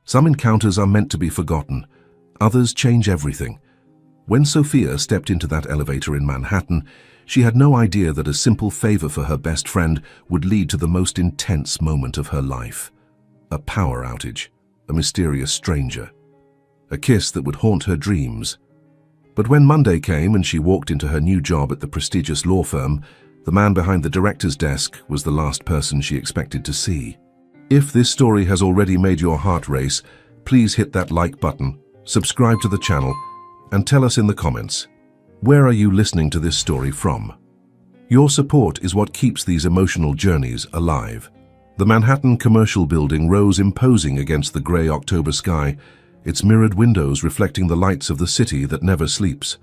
Some encounters are meant to be forgotten. Others change everything. When Sophia stepped into that elevator in Manhattan, she had no idea that a simple favor for her best friend would lead to the most intense moment of her life. A power outage, a mysterious stranger, a kiss that would haunt her dreams. But when Monday came and she walked into her new job at the prestigious law firm, the man behind the director's desk was the last person she expected to see. If this story has already made your heart race, please hit that like button, subscribe to the channel, and tell us in the comments, where are you listening to this story from? Your support is what keeps these emotional journeys alive. The Manhattan commercial building rose imposing against the grey October sky, its mirrored windows reflecting the lights of the city that never sleeps.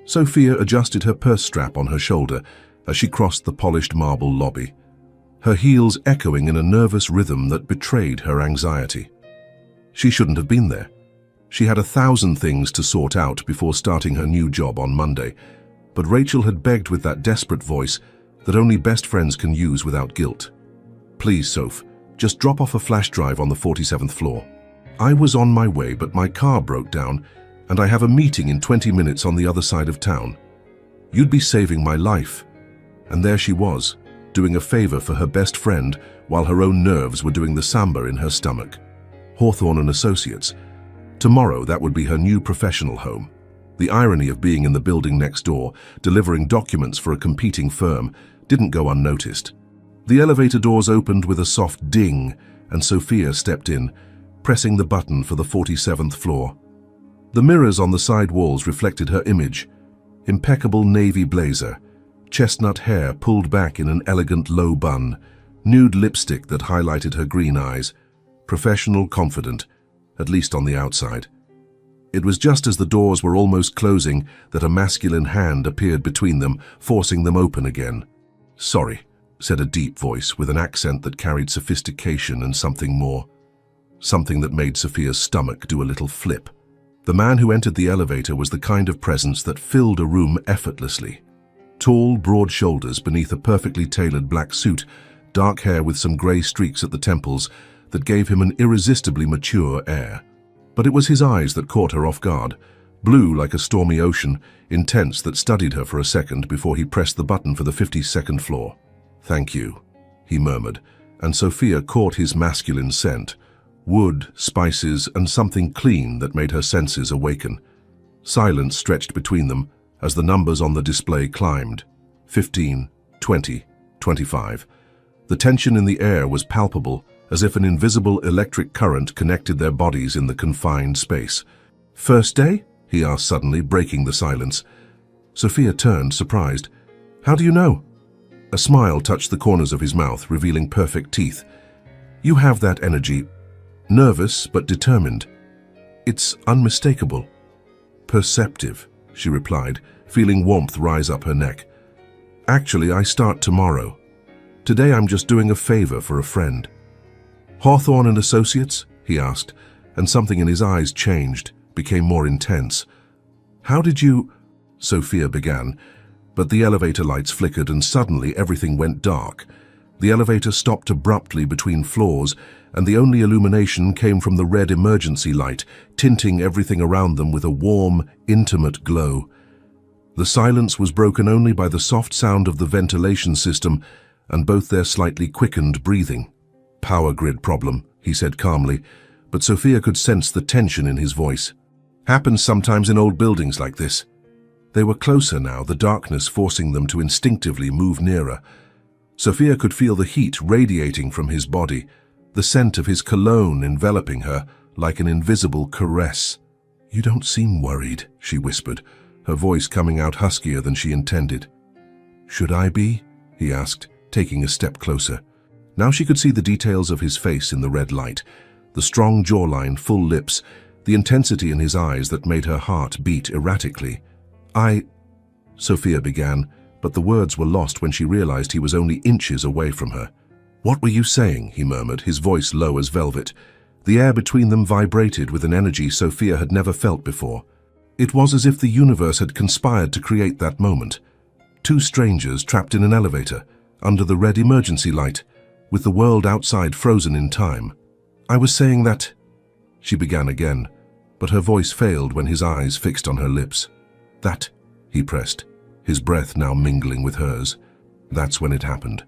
Sophia adjusted her purse strap on her shoulder as she crossed the polished marble lobby, her heels echoing in a nervous rhythm that betrayed her anxiety. She shouldn't have been there. She had 1,000 things to sort out before starting her new job on Monday, but Rachel had begged with that desperate voice that only best friends can use without guilt. "Please, Soph, just drop off a flash drive on the 47th floor. I was on my way, but my car broke down, and I have a meeting in 20 minutes on the other side of town. You'd be saving my life." And there she was, doing a favor for her best friend while her own nerves were doing the samba in her stomach. Hawthorne and Associates. Tomorrow, that would be her new professional home. The irony of being in the building next door, delivering documents for a competing firm, didn't go unnoticed. The elevator doors opened with a soft ding, and Sophia stepped in, pressing the button for the 47th floor. The mirrors on the side walls reflected her image: impeccable navy blazer, chestnut hair pulled back in an elegant low bun, nude lipstick that highlighted her green eyes, professional, confident, at least on the outside. It was just as the doors were almost closing that a masculine hand appeared between them, forcing them open again. "Sorry," said a deep voice with an accent that carried sophistication and something more. Something that made Sophia's stomach do a little flip. The man who entered the elevator was the kind of presence that filled a room effortlessly. Tall, broad shoulders beneath a perfectly tailored black suit, dark hair with some grey streaks at the temples that gave him an irresistibly mature air. But it was his eyes that caught her off guard, blue like a stormy ocean, intense, that studied her for a second before he pressed the button for the 52nd floor. "Thank you," he murmured, and Sophia caught his masculine scent, wood, spices, and something clean that made her senses awaken. Silence stretched between them as the numbers on the display climbed. 15, 20, 25. The tension in the air was palpable, as if an invisible electric current connected their bodies in the confined space. "First day?" he asked suddenly, breaking the silence. Sophia turned, surprised. "How do you know?" A smile touched the corners of his mouth, revealing perfect teeth. "You have that energy. Nervous, but determined. It's unmistakable." "Perceptive," she replied, feeling warmth rise up her neck. "Actually, I start tomorrow. Today I'm just doing a favor for a friend." "Hawthorne and Associates?" he asked, and something in his eyes changed, became more intense. "How did you—" Sophia began, but the elevator lights flickered and suddenly everything went dark. The elevator stopped abruptly between floors, and the only illumination came from the red emergency light, tinting everything around them with a warm, intimate glow. The silence was broken only by the soft sound of the ventilation system and both their slightly quickened breathing. "Power grid problem," he said calmly, but Sophia could sense the tension in his voice. "Happens sometimes in old buildings like this." They were closer now, the darkness forcing them to instinctively move nearer. Sophia could feel the heat radiating from his body, the scent of his cologne enveloping her like an invisible caress. "You don't seem worried," she whispered, her voice coming out huskier than she intended. "Should I be?" he asked, taking a step closer. Now she could see the details of his face in the red light, the strong jawline, full lips, the intensity in his eyes that made her heart beat erratically. Sophia began, but the words were lost when she realized he was only inches away from her. "What were you saying?" he murmured, his voice low as velvet. The air between them vibrated with an energy Sophia had never felt before. It was as if the universe had conspired to create that moment. Two strangers trapped in an elevator, under the red emergency light, with the world outside frozen in time. "I was saying that—" she began again, but her voice failed when his eyes fixed on her lips. That, he pressed, his breath now mingling with hers. That's when it happened.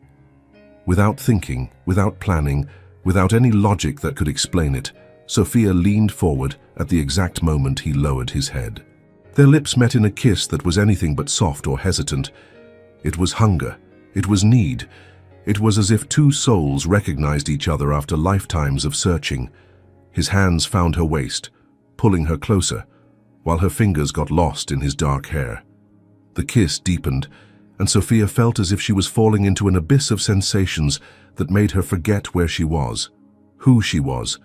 Without thinking, without planning, without any logic that could explain it, Sophia leaned forward at the exact moment he lowered his head. Their lips met in a kiss that was anything but soft or hesitant. It was hunger. It was need. It was as if two souls recognized each other after lifetimes of searching. His hands found her waist, pulling her closer, while her fingers got lost in his dark hair. The kiss deepened, and Sophia felt as if she was falling into an abyss of sensations that made her forget where she was, who she was,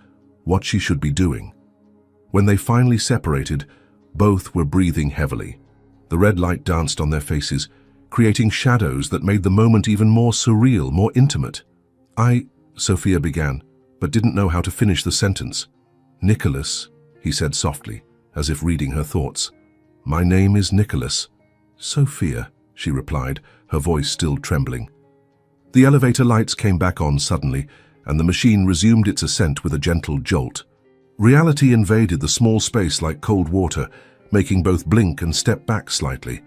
what she should be doing. When they finally separated, both were breathing heavily. The red light danced on their faces, creating shadows that made the moment even more surreal, more intimate. Sophia began, but didn't know how to finish the sentence. Nicholas, he said softly, as if reading her thoughts. My name is Nicholas. Sophia, she replied, her voice still trembling. The elevator lights came back on suddenly, and the machine resumed its ascent with a gentle jolt. Reality invaded the small space like cold water, making both blink and step back slightly,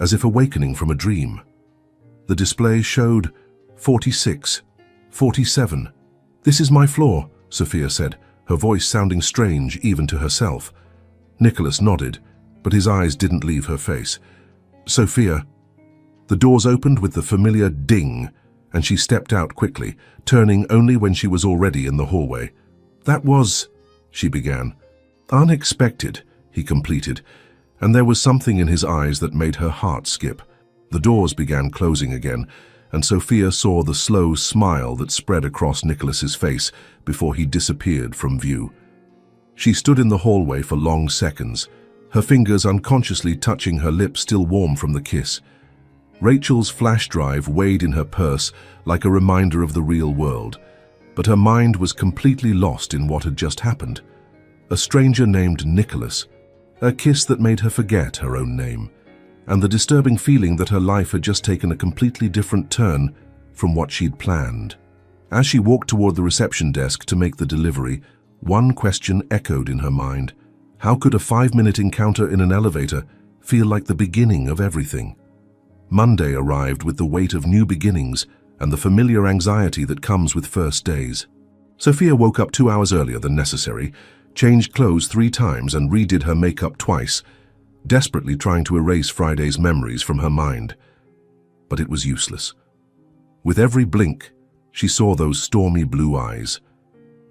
as if awakening from a dream. The display showed 46, 47. This is my floor, Sophia said, her voice sounding strange even to herself. Nicholas nodded, but his eyes didn't leave her face. Sophia. The doors opened with the familiar ding, and she stepped out quickly, turning only when she was already in the hallway. That was, she began. Unexpected, he completed, and there was something in his eyes that made her heart skip. The doors began closing again, and Sophia saw the slow smile that spread across Nicholas's face before he disappeared from view. She stood in the hallway for long seconds, her fingers unconsciously touching her lips still warm from the kiss. Rachel's flash drive weighed in her purse like a reminder of the real world, but her mind was completely lost in what had just happened. A stranger named Nicholas, a kiss that made her forget her own name, and the disturbing feeling that her life had just taken a completely different turn from what she'd planned. As she walked toward the reception desk to make the delivery, one question echoed in her mind. How could a 5-minute encounter in an elevator feel like the beginning of everything? Monday arrived with the weight of new beginnings and the familiar anxiety that comes with first days. Sophia woke up 2 hours earlier than necessary, changed clothes 3 times and redid her makeup twice, desperately trying to erase Friday's memories from her mind. But it was useless. With every blink, she saw those stormy blue eyes.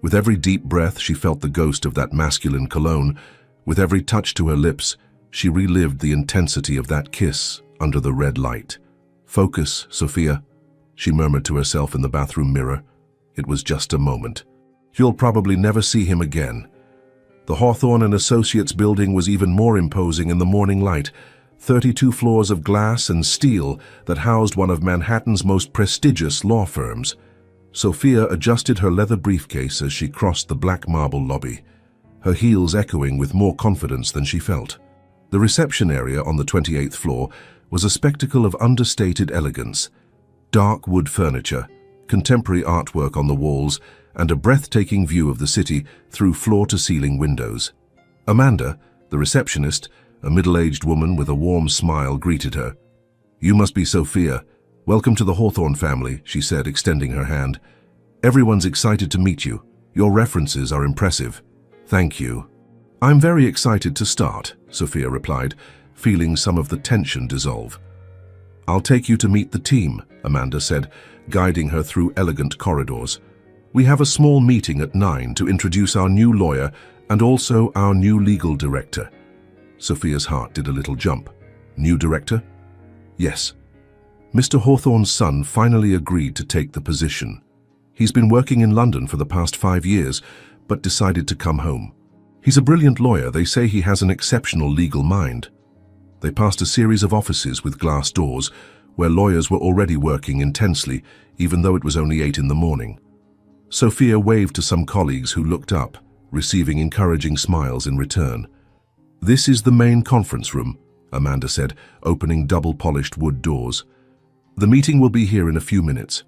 With every deep breath, she felt the ghost of that masculine cologne. With every touch to her lips, she relived the intensity of that kiss under the red light. Focus, Sophia, she murmured to herself in the bathroom mirror. It was just a moment. You'll probably never see him again. The Hawthorne and Associates building was even more imposing in the morning light, 32 floors of glass and steel that housed one of Manhattan's most prestigious law firms. Sophia adjusted her leather briefcase as she crossed the black marble lobby, her heels echoing with more confidence than she felt. The reception area on the 28th floor was a spectacle of understated elegance. Dark wood furniture, contemporary artwork on the walls, and a breathtaking view of the city through floor-to-ceiling windows. Amanda, the receptionist, a middle-aged woman with a warm smile, greeted her. You must be Sophia. Welcome to the Hawthorne family, she said, extending her hand. Everyone's excited to meet you. Your references are impressive. Thank you. I'm very excited to start, Sophia replied, feeling some of the tension dissolve. I'll take you to meet the team, Amanda said, guiding her through elegant corridors. We have a small meeting at 9 to introduce our new lawyer and also our new legal director. Sophia's heart did a little jump. New director? Yes. Mr. Hawthorne's son finally agreed to take the position. He's been working in London for the past 5 years, but decided to come home. He's a brilliant lawyer. They say he has an exceptional legal mind. They passed a series of offices with glass doors, where lawyers were already working intensely, even though it was only 8 in the morning. Sophia waved to some colleagues who looked up, receiving encouraging smiles in return. This is the main conference room, Amanda said, opening double-polished wood doors. The meeting will be here in a few minutes.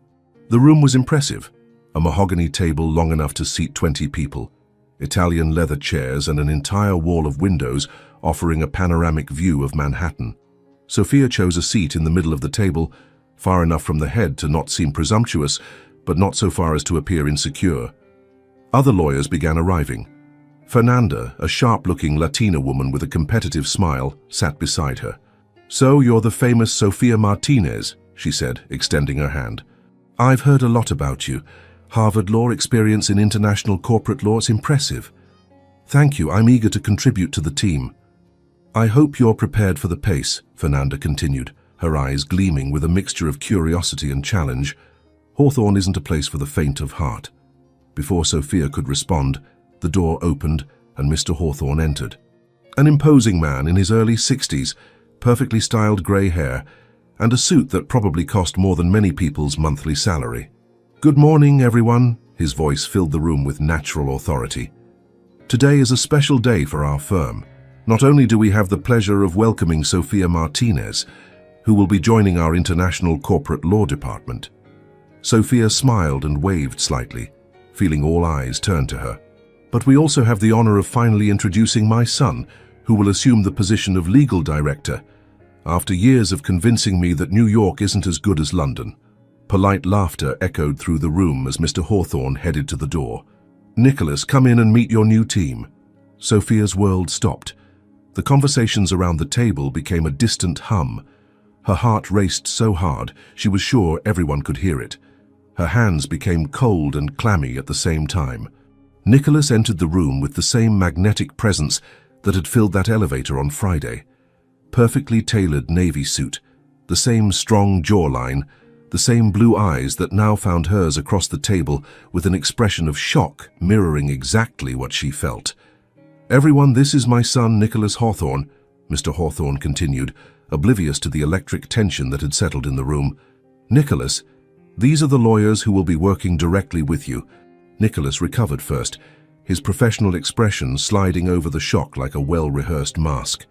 The room was impressive, a mahogany table long enough to seat 20 people. Italian leather chairs and an entire wall of windows offering a panoramic view of Manhattan. Sophia chose a seat in the middle of the table, far enough from the head to not seem presumptuous, but not so far as to appear insecure. Other lawyers began arriving. Fernanda, a sharp-looking Latina woman with a competitive smile, sat beside her. "So you're the famous Sofia Martinez," she said, extending her hand. "I've heard a lot about you. Harvard law experience in international corporate law is impressive. Thank you, I'm eager to contribute to the team." "I hope you're prepared for the pace," Fernanda continued, her eyes gleaming with a mixture of curiosity and challenge. "Hawthorne isn't a place for the faint of heart." Before Sophia could respond, the door opened and Mr. Hawthorne entered. An imposing man in his early 60s, perfectly styled grey hair, and a suit that probably cost more than many people's monthly salary. "Good morning, everyone," his voice filled the room with natural authority. "Today is a special day for our firm. Not only do we have the pleasure of welcoming Sofia Martinez, who will be joining our international corporate law department." Sophia smiled and waved slightly, feeling all eyes turn to her. "But we also have the honor of finally introducing my son, who will assume the position of legal director, after years of convincing me that New York isn't as good as London." Polite laughter echoed through the room as Mr. Hawthorne headed to the door. "Nicholas, come in and meet your new team." Sophia's world stopped. The conversations around the table became a distant hum. Her heart raced so hard, she was sure everyone could hear it. Her hands became cold and clammy at the same time. Nicholas entered the room with the same magnetic presence that had filled that elevator on Friday. Perfectly tailored navy suit, the same strong jawline, the same blue eyes that now found hers across the table with an expression of shock mirroring exactly what she felt. "Everyone, this is my son, Nicholas Hawthorne," Mr. Hawthorne continued, oblivious to the electric tension that had settled in the room. "Nicholas, these are the lawyers who will be working directly with you." Nicholas recovered first, his professional expression sliding over the shock like a well-rehearsed mask.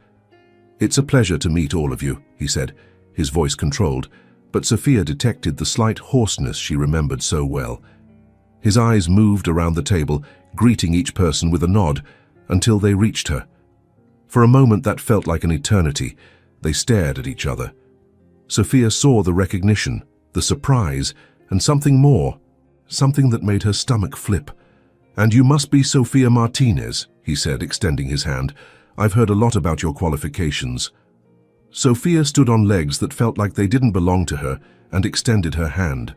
"It's a pleasure to meet all of you," he said, his voice controlled, but Sophia detected the slight hoarseness she remembered so well. His eyes moved around the table, greeting each person with a nod, until they reached her. For a moment that felt like an eternity. They stared at each other. Sophia saw the recognition, the surprise, and something more, something that made her stomach flip. "And you must be Sofia Martinez," he said, extending his hand. "I've heard a lot about your qualifications." Sophia stood on legs that felt like they didn't belong to her and extended her hand.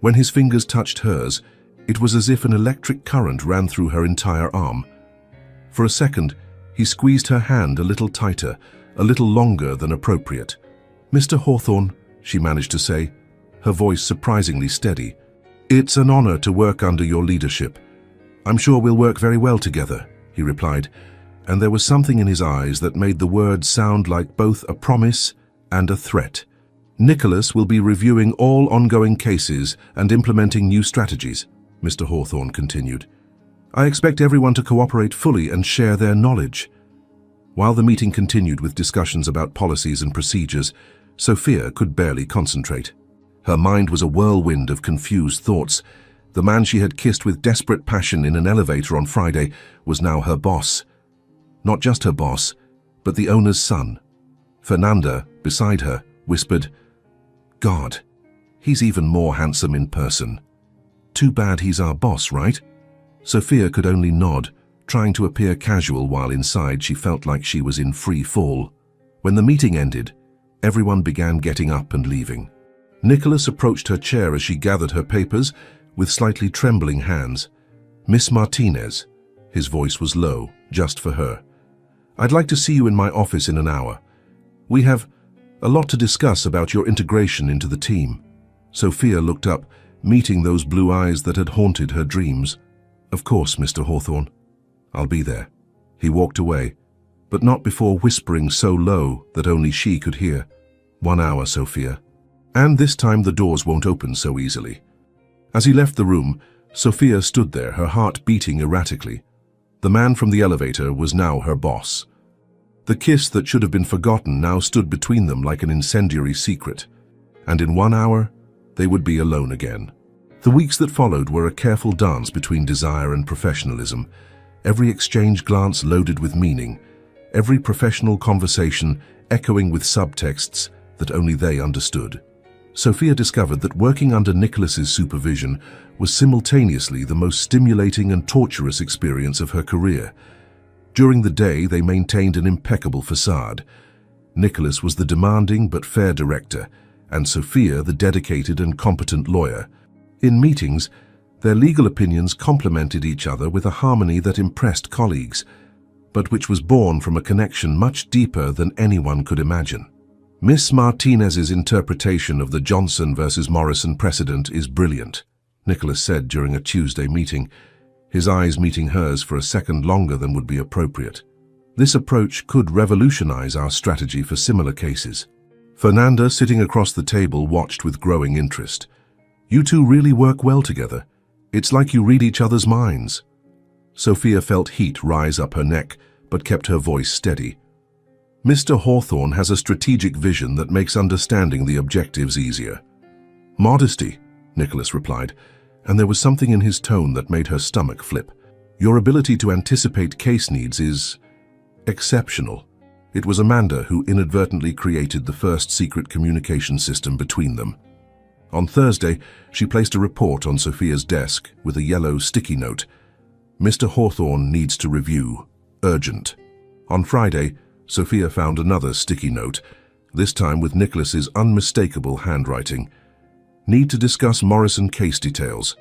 When his fingers touched hers, it was as if an electric current ran through her entire arm. For a second, he squeezed her hand a little tighter, a little longer than appropriate. "Mr. Hawthorne," she managed to say, her voice surprisingly steady. "It's an honor to work under your leadership. I'm sure we'll work very well together," he replied, and there was something in his eyes that made the words sound like both a promise and a threat. "Nicholas will be reviewing all ongoing cases and implementing new strategies," Mr. Hawthorne continued. "I expect everyone to cooperate fully and share their knowledge." While the meeting continued with discussions about policies and procedures, Sophia could barely concentrate. Her mind was a whirlwind of confused thoughts. The man she had kissed with desperate passion in an elevator on Friday was now her boss. Not just her boss, but the owner's son. Fernanda, beside her, whispered, "God, he's even more handsome in person. Too bad he's our boss, right?" Sophia could only nod, trying to appear casual while inside she felt like she was in free fall. When the meeting ended, everyone began getting up and leaving. Nicholas approached her chair as she gathered her papers with slightly trembling hands. "Miss Martinez," his voice was low, just for her, "I'd like to see you in my office in an hour. We have a lot to discuss about your integration into the team." Sophia looked up, meeting those blue eyes that had haunted her dreams. "Of course, Mr. Hawthorne. I'll be there." He walked away, but not before whispering so low that only she could hear. "1 hour, Sophia. And this time the doors won't open so easily." As he left the room, Sophia stood there, her heart beating erratically. The man from the elevator was now her boss. The kiss that should have been forgotten now stood between them like an incendiary secret. And in 1 hour, they would be alone again. The weeks that followed were a careful dance between desire and professionalism. every exchange glance loaded with meaning, every professional conversation echoing with subtexts that only they understood. Sophia discovered that working under Nicholas's supervision was simultaneously the most stimulating and torturous experience of her career. During the day, they maintained an impeccable facade. Nicholas was the demanding but fair director, and Sophia the dedicated and competent lawyer. In meetings, their legal opinions complemented each other with a harmony that impressed colleagues, but which was born from a connection much deeper than anyone could imagine. Miss Martinez's interpretation of the Johnson versus Morrison precedent is brilliant, Nicholas said during a Tuesday meeting, his eyes meeting hers for a second longer than would be appropriate. This approach could revolutionize our strategy for similar cases. Fernanda, sitting across the table, watched with growing interest. You two really work well together. It's like you read each other's minds. Sophia felt heat rise up her neck, but kept her voice steady. Mr. Hawthorne has a strategic vision that makes understanding the objectives easier. Modesty, Nicholas replied, and there was something in his tone that made her stomach flip. Your ability to anticipate case needs is exceptional. It was Amanda who inadvertently created the first secret communication system between them. On Thursday, she placed a report on Sophia's desk with a yellow sticky note. Mr. Hawthorne needs to review. Urgent. On Friday, Sophia found another sticky note, this time with Nicholas's unmistakable handwriting. Need to discuss Morrison case details.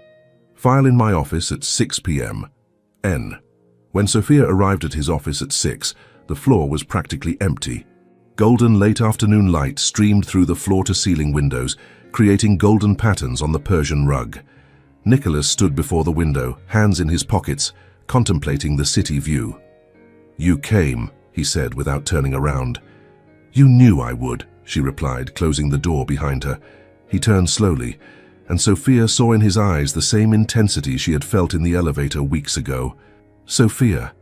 File in my office at 6 p.m. N. When Sophia arrived at his office at 6, the floor was practically empty. Golden late afternoon light streamed through the floor-to-ceiling windows, creating golden patterns on the Persian rug. Nicholas stood before the window, hands in his pockets, contemplating the city view. You came, he said without turning around. You knew I would, she replied, closing the door behind her. He turned slowly, and Sophia saw in his eyes the same intensity she had felt in the elevator weeks ago. Sophia,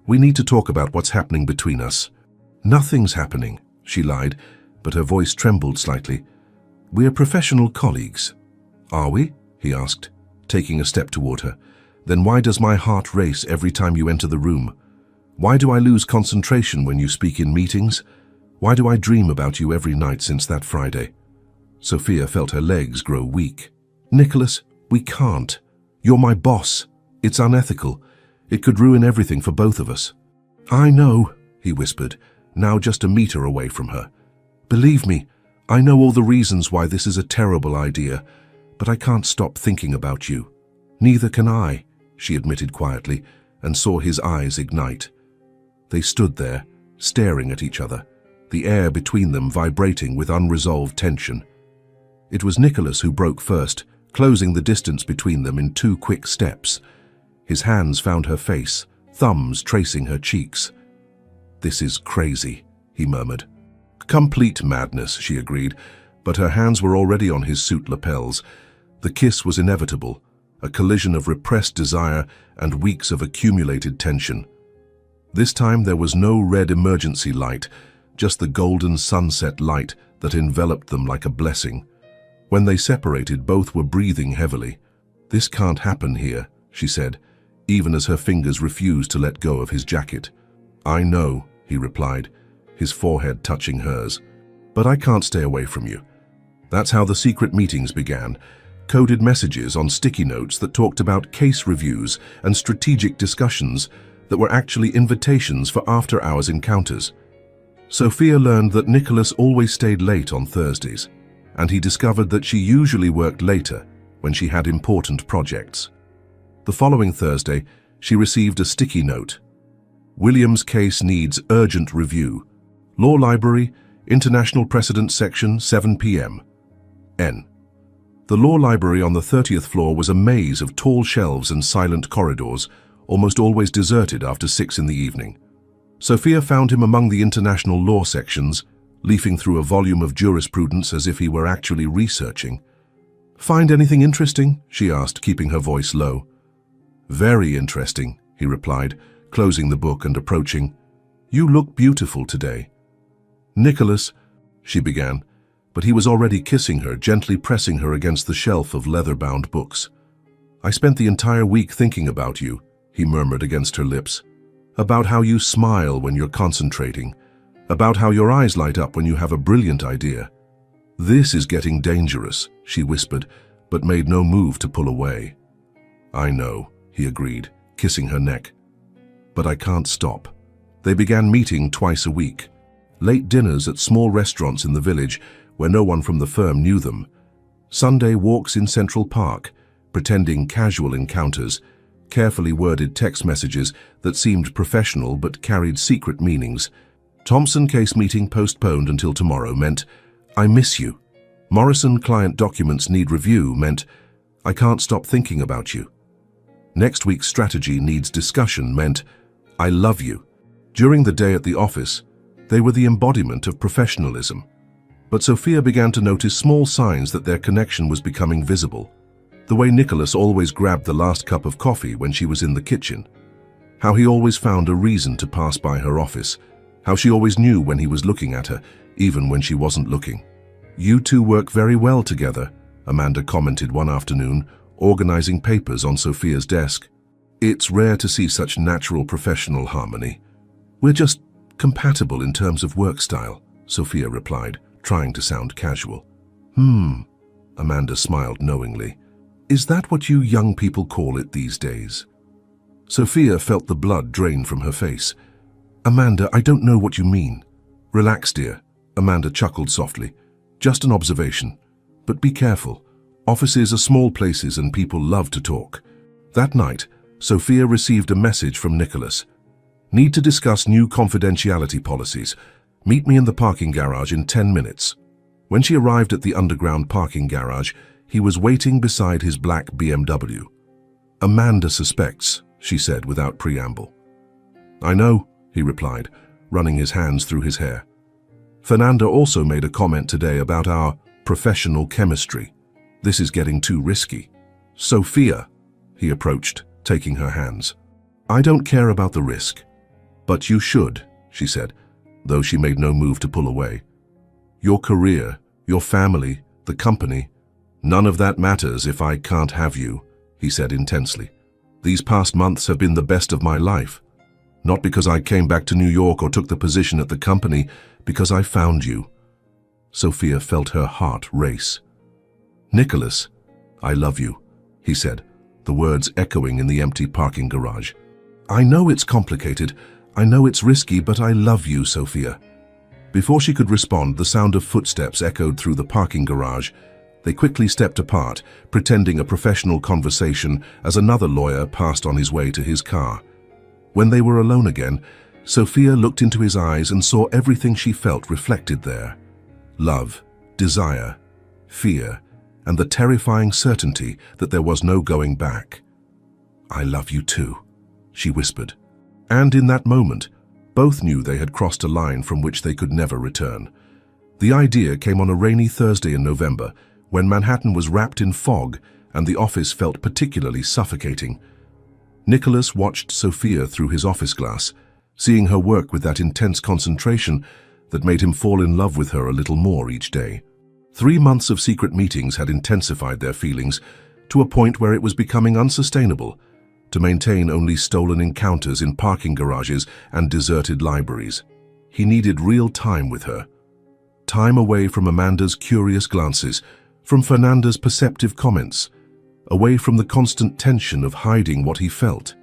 we need to talk about what's happening between us. Nothing's happening, she lied, but her voice trembled slightly. We're professional colleagues. Are we? He asked, taking a step toward her. Then why does my heart race every time you enter the room? Why do I lose concentration when you speak in meetings? Why do I dream about you every night since that Friday? Sophia felt her legs grow weak. Nicholas, we can't. You're my boss. It's unethical. It could ruin everything for both of us. I know, he whispered, now just a meter away from her. Believe me, I know all the reasons why this is a terrible idea, but I can't stop thinking about you. Neither can I, she admitted quietly, and saw his eyes ignite. They stood there, staring at each other, the air between them vibrating with unresolved tension. It was Nicholas who broke first, closing the distance between them in 2 quick steps. His hands found her face, thumbs tracing her cheeks. This is crazy, he murmured. Complete madness, she agreed, but her hands were already on his suit lapels. The kiss was inevitable, a collision of repressed desire and weeks of accumulated tension. This time there was no red emergency light, just the golden sunset light that enveloped them like a blessing. When they separated, both were breathing heavily. This can't happen here, she said, even as her fingers refused to let go of his jacket. I know, he replied, his forehead touching hers, but I can't stay away from you. That's how the secret meetings began, coded messages on sticky notes that talked about case reviews and strategic discussions that were actually invitations for after-hours encounters. Sophia learned that Nicholas always stayed late on Thursdays, and he discovered that she usually worked later when she had important projects. The following Thursday, she received a sticky note. William's case needs urgent review. Law Library, International Precedent Section, 7 p.m. N. The law library on the 30th floor was a maze of tall shelves and silent corridors, almost always deserted after 6 in the evening. Sophia found him among the international law sections, leafing through a volume of jurisprudence as if he were actually researching. Find anything interesting? She asked, keeping her voice low. Very interesting, he replied, closing the book and approaching. You look beautiful today. Nicholas, she began, but he was already kissing her, gently pressing her against the shelf of leather-bound books. I spent the entire week thinking about you, he murmured against her lips. About how you smile when you're concentrating. About how your eyes light up when you have a brilliant idea. This is getting dangerous, she whispered, but made no move to pull away. I know, he agreed, kissing her neck. But I can't stop. They began meeting twice a week. Late dinners at small restaurants in the village where no one from the firm knew them. Sunday walks in Central Park, pretending casual encounters, carefully worded text messages that seemed professional but carried secret meanings. Thompson case meeting postponed until tomorrow meant, I miss you. Morrison client documents need review meant, I can't stop thinking about you. Next week's strategy needs discussion meant, I love you. During the day at the office, they were the embodiment of professionalism. But Sophia began to notice small signs that their connection was becoming visible. The way Nicholas always grabbed the last cup of coffee when she was in the kitchen. How he always found a reason to pass by her office. How she always knew when he was looking at her, even when she wasn't looking. You two work very well together, Amanda commented one afternoon, organizing papers on Sophia's desk. It's rare to see such natural professional harmony. We're just compatible in terms of work style, Sophia replied, trying to sound casual. Amanda smiled knowingly. Is that what you young people call it these days? Sophia felt the blood drain from her face. Amanda, I don't know what you mean. Relax, dear, Amanda chuckled softly. Just an observation. But be careful. Offices are small places and people love to talk. That night, Sophia received a message from Nicholas. Need to discuss new confidentiality policies. Meet me in the parking garage in 10 minutes. When she arrived at the underground parking garage, he was waiting beside his black BMW. Amanda suspects, she said without preamble. I know, he replied, running his hands through his hair. Fernanda also made a comment today about our professional chemistry. This is getting too risky. Sophia, he approached, taking her hands. I don't care about the risk. But you should, she said, though she made no move to pull away. Your career, your family, the company, none of that matters if I can't have you, he said intensely. These past months have been the best of my life. Not because I came back to New York or took the position at the company, because I found you. Sophia felt her heart race. Nicholas, I love you, he said, the words echoing in the empty parking garage. I know it's complicated, I know it's risky, but I love you, Sophia. Before she could respond, the sound of footsteps echoed through the parking garage. They quickly stepped apart, pretending a professional conversation as another lawyer passed on his way to his car. When they were alone again, Sophia looked into his eyes and saw everything she felt reflected there. Love, desire, fear, and the terrifying certainty that there was no going back. I love you too, she whispered. And in that moment, both knew they had crossed a line from which they could never return. The idea came on a rainy Thursday in November, when Manhattan was wrapped in fog and the office felt particularly suffocating. Nicholas watched Sophia through his office glass, seeing her work with that intense concentration that made him fall in love with her a little more each day. 3 months of secret meetings had intensified their feelings to a point where it was becoming unsustainable to maintain only stolen encounters in parking garages and deserted libraries. He needed real time with her. Time away from Amanda's curious glances, from Fernanda's perceptive comments, away from the constant tension of hiding what he felt.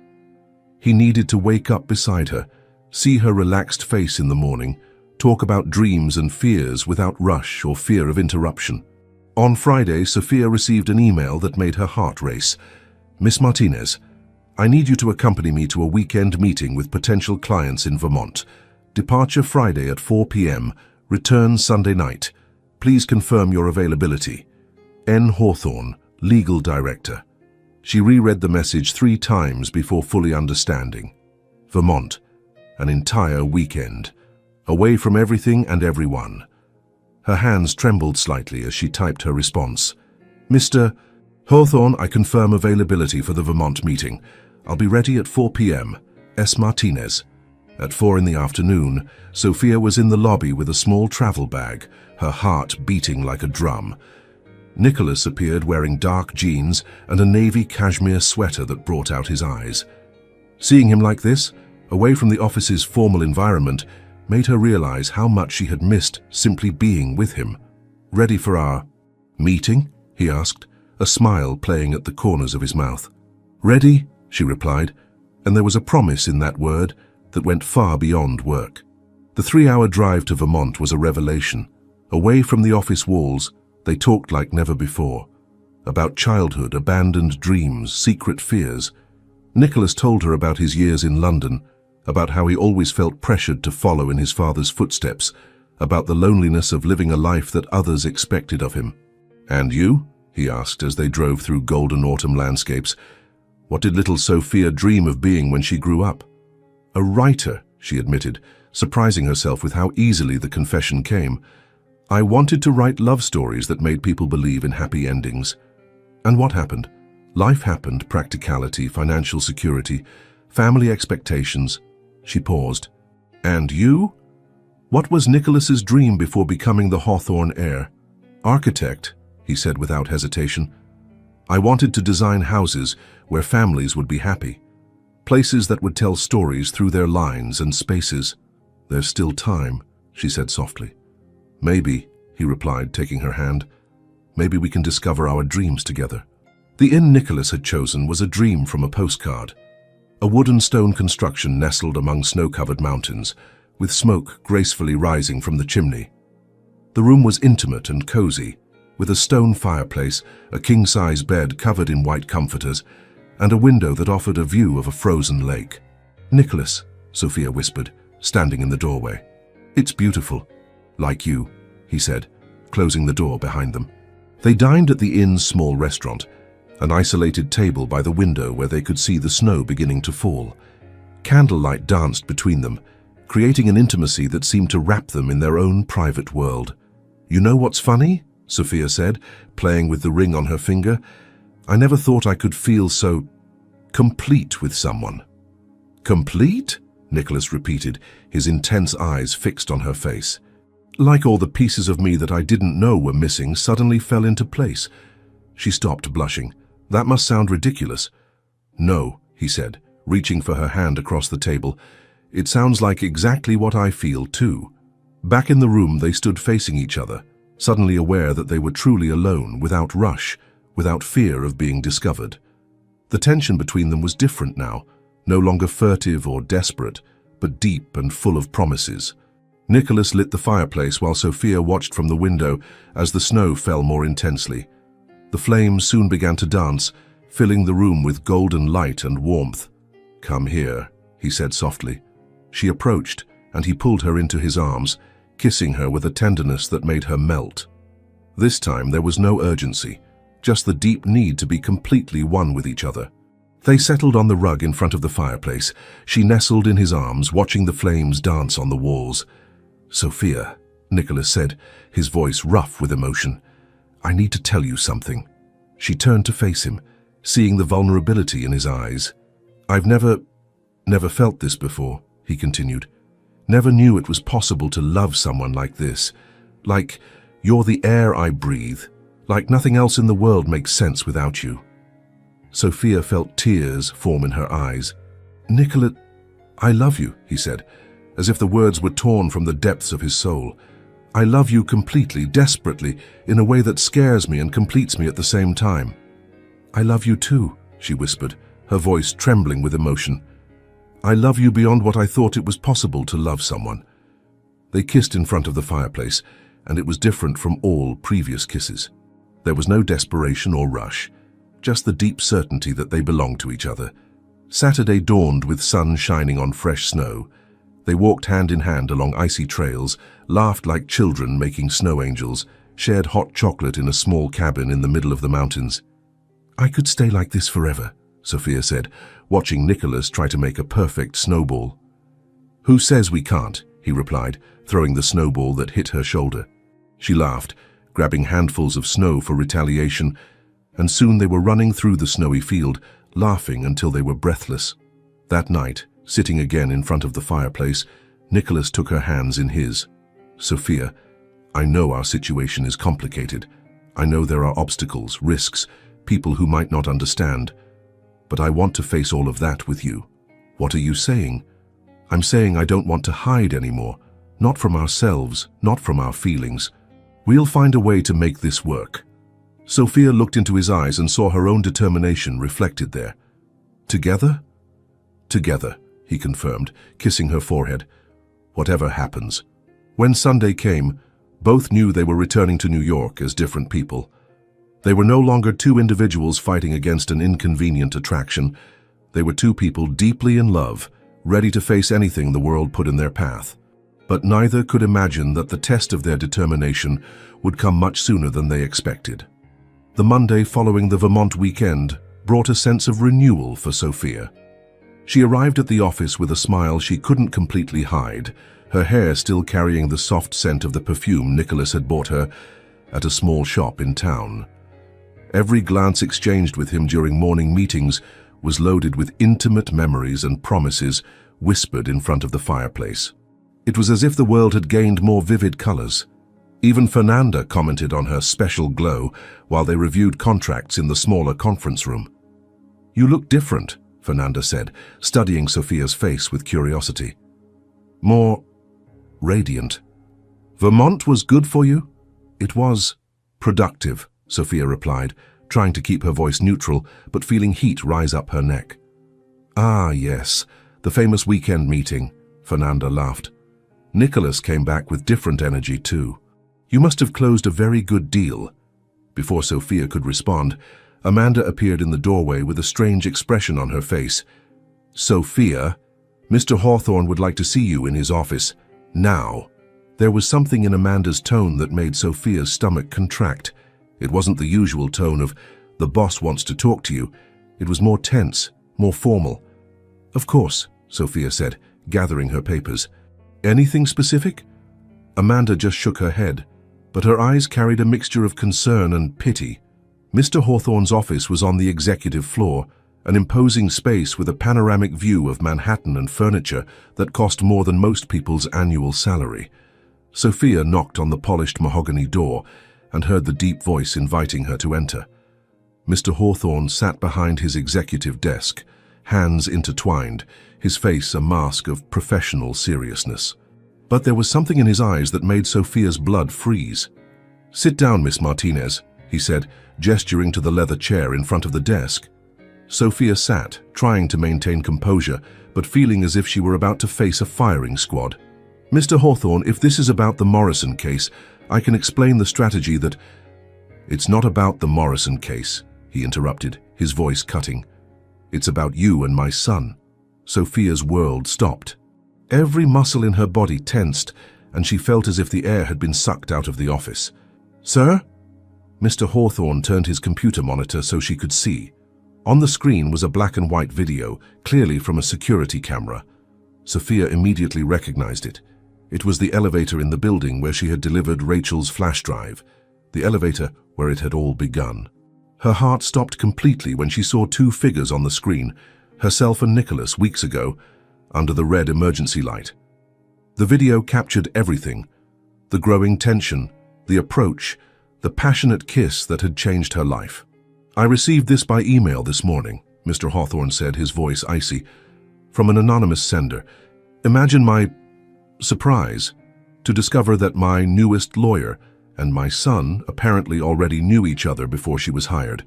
He needed to wake up beside her, see her relaxed face in the morning, talk about dreams and fears without rush or fear of interruption. On Friday, Sophia received an email that made her heart race. Miss Martinez, I need you to accompany me to a weekend meeting with potential clients in Vermont. Departure Friday at 4 p.m., return Sunday night. Please confirm your availability. N. Hawthorne, Legal Director. She reread the message 3 times before fully understanding. Vermont, an entire weekend, away from everything and everyone. Her hands trembled slightly as she typed her response. Mr. Hawthorne, I confirm availability for the Vermont meeting. I'll be ready at 4 p.m. S. Martinez. At 4 in the afternoon, Sophia was in the lobby with a small travel bag, her heart beating like a drum. Nicholas appeared wearing dark jeans and a navy cashmere sweater that brought out his eyes. Seeing him like this, away from the office's formal environment, made her realize how much she had missed simply being with him. "Ready for our meeting?" he asked, a smile playing at the corners of his mouth. "Ready," she replied, and there was a promise in that word that went far beyond work. The 3-hour drive to Vermont was a revelation. Away from the office walls, they talked like never before. About childhood, abandoned dreams, secret fears. Nicholas told her about his years in London, about how he always felt pressured to follow in his father's footsteps, about the loneliness of living a life that others expected of him. "And you?" he asked as they drove through golden autumn landscapes. What did little Sophia dream of being when she grew up? "A writer," she admitted, surprising herself with how easily the confession came. "I wanted to write love stories that made people believe in happy endings." And what happened? Life happened, practicality, financial security, family expectations. She paused. "And you?" What was Nicholas's dream before becoming the Hawthorne heir? "Architect," he said without hesitation. "I wanted to design houses where families would be happy. Places that would tell stories through their lines and spaces." "There's still time," she said softly. "Maybe," he replied, taking her hand. "Maybe we can discover our dreams together." The inn Nicholas had chosen was a dream from a postcard. A wooden stone construction nestled among snow-covered mountains, with smoke gracefully rising from the chimney. The room was intimate and cozy, with a stone fireplace, a king-size bed covered in white comforters, and a window that offered a view of a frozen lake. "Nicholas," Sophia whispered, standing in the doorway. "It's beautiful." "Like you," he said, closing the door behind them. They dined at the inn's small restaurant, an isolated table by the window where they could see the snow beginning to fall. Candlelight danced between them, creating an intimacy that seemed to wrap them in their own private world. "You know what's funny?" Sophia said, playing with the ring on her finger. "I never thought I could feel so complete with someone." "Complete?" Nicholas repeated, his intense eyes fixed on her face. "Like all the pieces of me that I didn't know were missing suddenly fell into place." She stopped, blushing. "That must sound ridiculous." "No," he said, reaching for her hand across the table. "It sounds like exactly what I feel too." Back in the room, they stood facing each other, suddenly aware that they were truly alone, without rush, without fear of being discovered. The tension between them was different now, no longer furtive or desperate, but deep and full of promises. Nicholas lit the fireplace while Sophia watched from the window as the snow fell more intensely. The flames soon began to dance, filling the room with golden light and warmth. "Come here," he said softly. She approached, and he pulled her into his arms, kissing her with a tenderness that made her melt. This time there was no urgency, just the deep need to be completely one with each other. They settled on the rug in front of the fireplace. She nestled in his arms, watching the flames dance on the walls. "Sophia," Nicholas said, his voice rough with emotion, "I need to tell you something." She turned to face him, seeing the vulnerability in his eyes. "I've never felt this before," he continued. "Never knew it was possible to love someone like this. Like you're the air I breathe. Like nothing else in the world makes sense without you." Sophia felt tears form in her eyes. "Nicholas, I love you," he said, as if the words were torn from the depths of his soul. "I love you completely, desperately, in a way that scares me and completes me at the same time." "I love you too," she whispered, her voice trembling with emotion. "I love you beyond what I thought it was possible to love someone." They kissed in front of the fireplace, and it was different from all previous kisses. There was no desperation or rush, just the deep certainty that they belonged to each other. Saturday dawned with sun shining on fresh snow. They walked hand in hand along icy trails, laughed like children making snow angels, shared hot chocolate in a small cabin in the middle of the mountains. "I could stay like this forever," Sophia said, watching Nicholas try to make a perfect snowball. "Who says we can't?" he replied, throwing the snowball that hit her shoulder. She laughed, grabbing handfuls of snow for retaliation, and soon they were running through the snowy field, laughing until they were breathless. That night, sitting again in front of the fireplace, Nicholas took her hands in his. "Sophia, I know our situation is complicated. I know there are obstacles, risks, people who might not understand. But I want to face all of that with you. "What are you saying?" "I'm saying I don't want to hide anymore. Not from ourselves, not from our feelings. We'll find a way to make this work." Sophia looked into his eyes and saw her own determination reflected there. "Together?" "Together," he confirmed, kissing her forehead. "Whatever happens." When Sunday came, both knew they were returning to New York as different people. They were no longer two individuals fighting against an inconvenient attraction. They were two people deeply in love, ready to face anything the world put in their path. But neither could imagine that the test of their determination would come much sooner than they expected. The Monday following the Vermont weekend brought a sense of renewal for Sophia. She arrived at the office with a smile she couldn't completely hide, her hair still carrying the soft scent of the perfume Nicholas had bought her at a small shop in town. Every glance exchanged with him during morning meetings was loaded with intimate memories and promises whispered in front of the fireplace. It was as if the world had gained more vivid colors. Even Fernanda commented on her special glow while they reviewed contracts in the smaller conference room. "You look different," Fernanda said, studying Sophia's face with curiosity. "More radiant." "Vermont was good for you?" "It was productive," Sophia replied, trying to keep her voice neutral, but feeling heat rise up her neck. "Ah, yes, the famous weekend meeting," Fernanda laughed. "Nicholas came back with different energy too. You must have closed a very good deal." Before Sophia could respond, Amanda appeared in the doorway with a strange expression on her face. "Sophia, Mr. Hawthorne would like to see you in his office. Now." There was something in Amanda's tone that made Sophia's stomach contract. It wasn't the usual tone of, "The boss wants to talk to you." It was more tense, more formal. "Of course," Sophia said, gathering her papers. "Anything specific?" Amanda just shook her head, but her eyes carried a mixture of concern and pity. Mr. Hawthorne's office was on the executive floor, an imposing space with a panoramic view of Manhattan and furniture that cost more than most people's annual salary. Sophia knocked on the polished mahogany door and heard the deep voice inviting her to enter. Mr. Hawthorne sat behind his executive desk, hands intertwined, his face a mask of professional seriousness. But there was something in his eyes that made Sophia's blood freeze. "Sit down, Miss Martinez," he said, gesturing to the leather chair in front of the desk. Sophia sat, trying to maintain composure, but feeling as if she were about to face a firing squad. "Mr. Hawthorne, if this is about the Morrison case, I can explain the strategy that—" "It's not about the Morrison case," he interrupted, his voice cutting. "It's about you and my son." Sophia's world stopped. Every muscle in her body tensed, and she felt as if the air had been sucked out of the office. "Sir?" Mr. Hawthorne turned his computer monitor so she could see. On the screen was a black and white video, clearly from a security camera. Sophia immediately recognized it. It was the elevator in the building where she had delivered Rachel's flash drive, the elevator where it had all begun. Her heart stopped completely when she saw two figures on the screen, herself and Nicholas weeks ago, under the red emergency light. The video captured everything: the growing tension, the approach, the passionate kiss that had changed her life. "I received this by email this morning," Mr. Hawthorne said, his voice icy, "from an anonymous sender. Imagine my surprise to discover that my newest lawyer and my son apparently already knew each other before she was hired."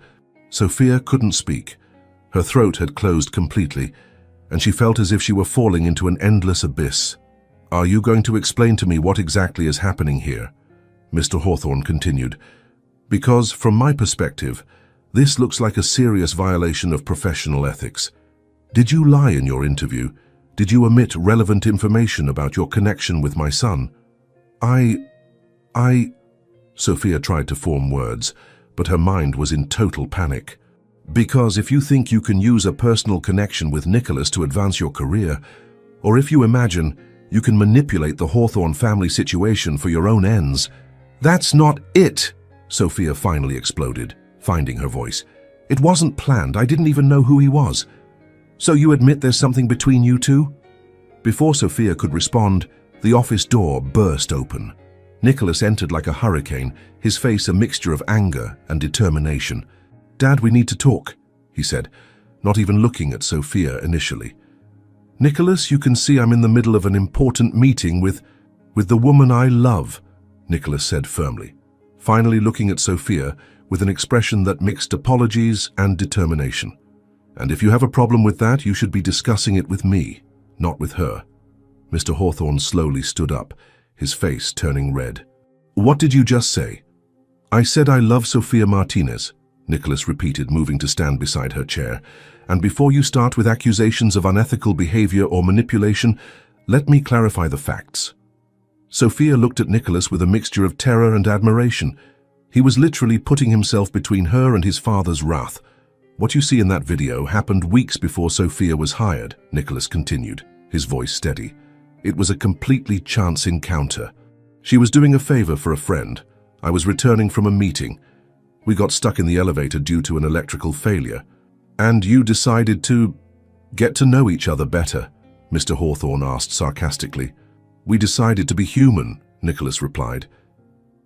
Sophia couldn't speak. Her throat had closed completely, and she felt as if she were falling into an endless abyss. "Are you going to explain to me what exactly is happening here?" Mr. Hawthorne continued. "Because, from my perspective, this looks like a serious violation of professional ethics. Did you lie in your interview? Did you omit relevant information about your connection with my son?" I... Sophia tried to form words, but her mind was in total panic. "Because if you think you can use a personal connection with Nicholas to advance your career, or if you imagine you can manipulate the Hawthorne family situation for your own ends—" "That's not it!" Sophia finally exploded, finding her voice. "It wasn't planned. I didn't even know who he was. So you admit there's something between you two?" Before Sophia could respond, the office door burst open. Nicholas entered like a hurricane, his face a mixture of anger and determination. "Dad, we need to talk," he said, not even looking at Sophia initially. "Nicholas, you can see I'm in the middle of an important meeting with the woman I love," Nicholas said firmly, finally looking at Sophia with an expression that mixed apologies and determination. "And if you have a problem with that, you should be discussing it with me, not with her." Mr. Hawthorne slowly stood up, his face turning red. "What did you just say?" "I said I love Sophia Martinez," Nicholas repeated, moving to stand beside her chair. "And before you start with accusations of unethical behavior or manipulation, let me clarify the facts." Sophia looked at Nicholas with a mixture of terror and admiration. He was literally putting himself between her and his father's wrath. "What you see in that video happened weeks before Sophia was hired," Nicholas continued, his voice steady. "It was a completely chance encounter. She was doing a favor for a friend. I was returning from a meeting. We got stuck in the elevator due to an electrical failure. And you decided to get to know each other better?" Mr. Hawthorne asked sarcastically. "We decided to be human," Nicholas replied.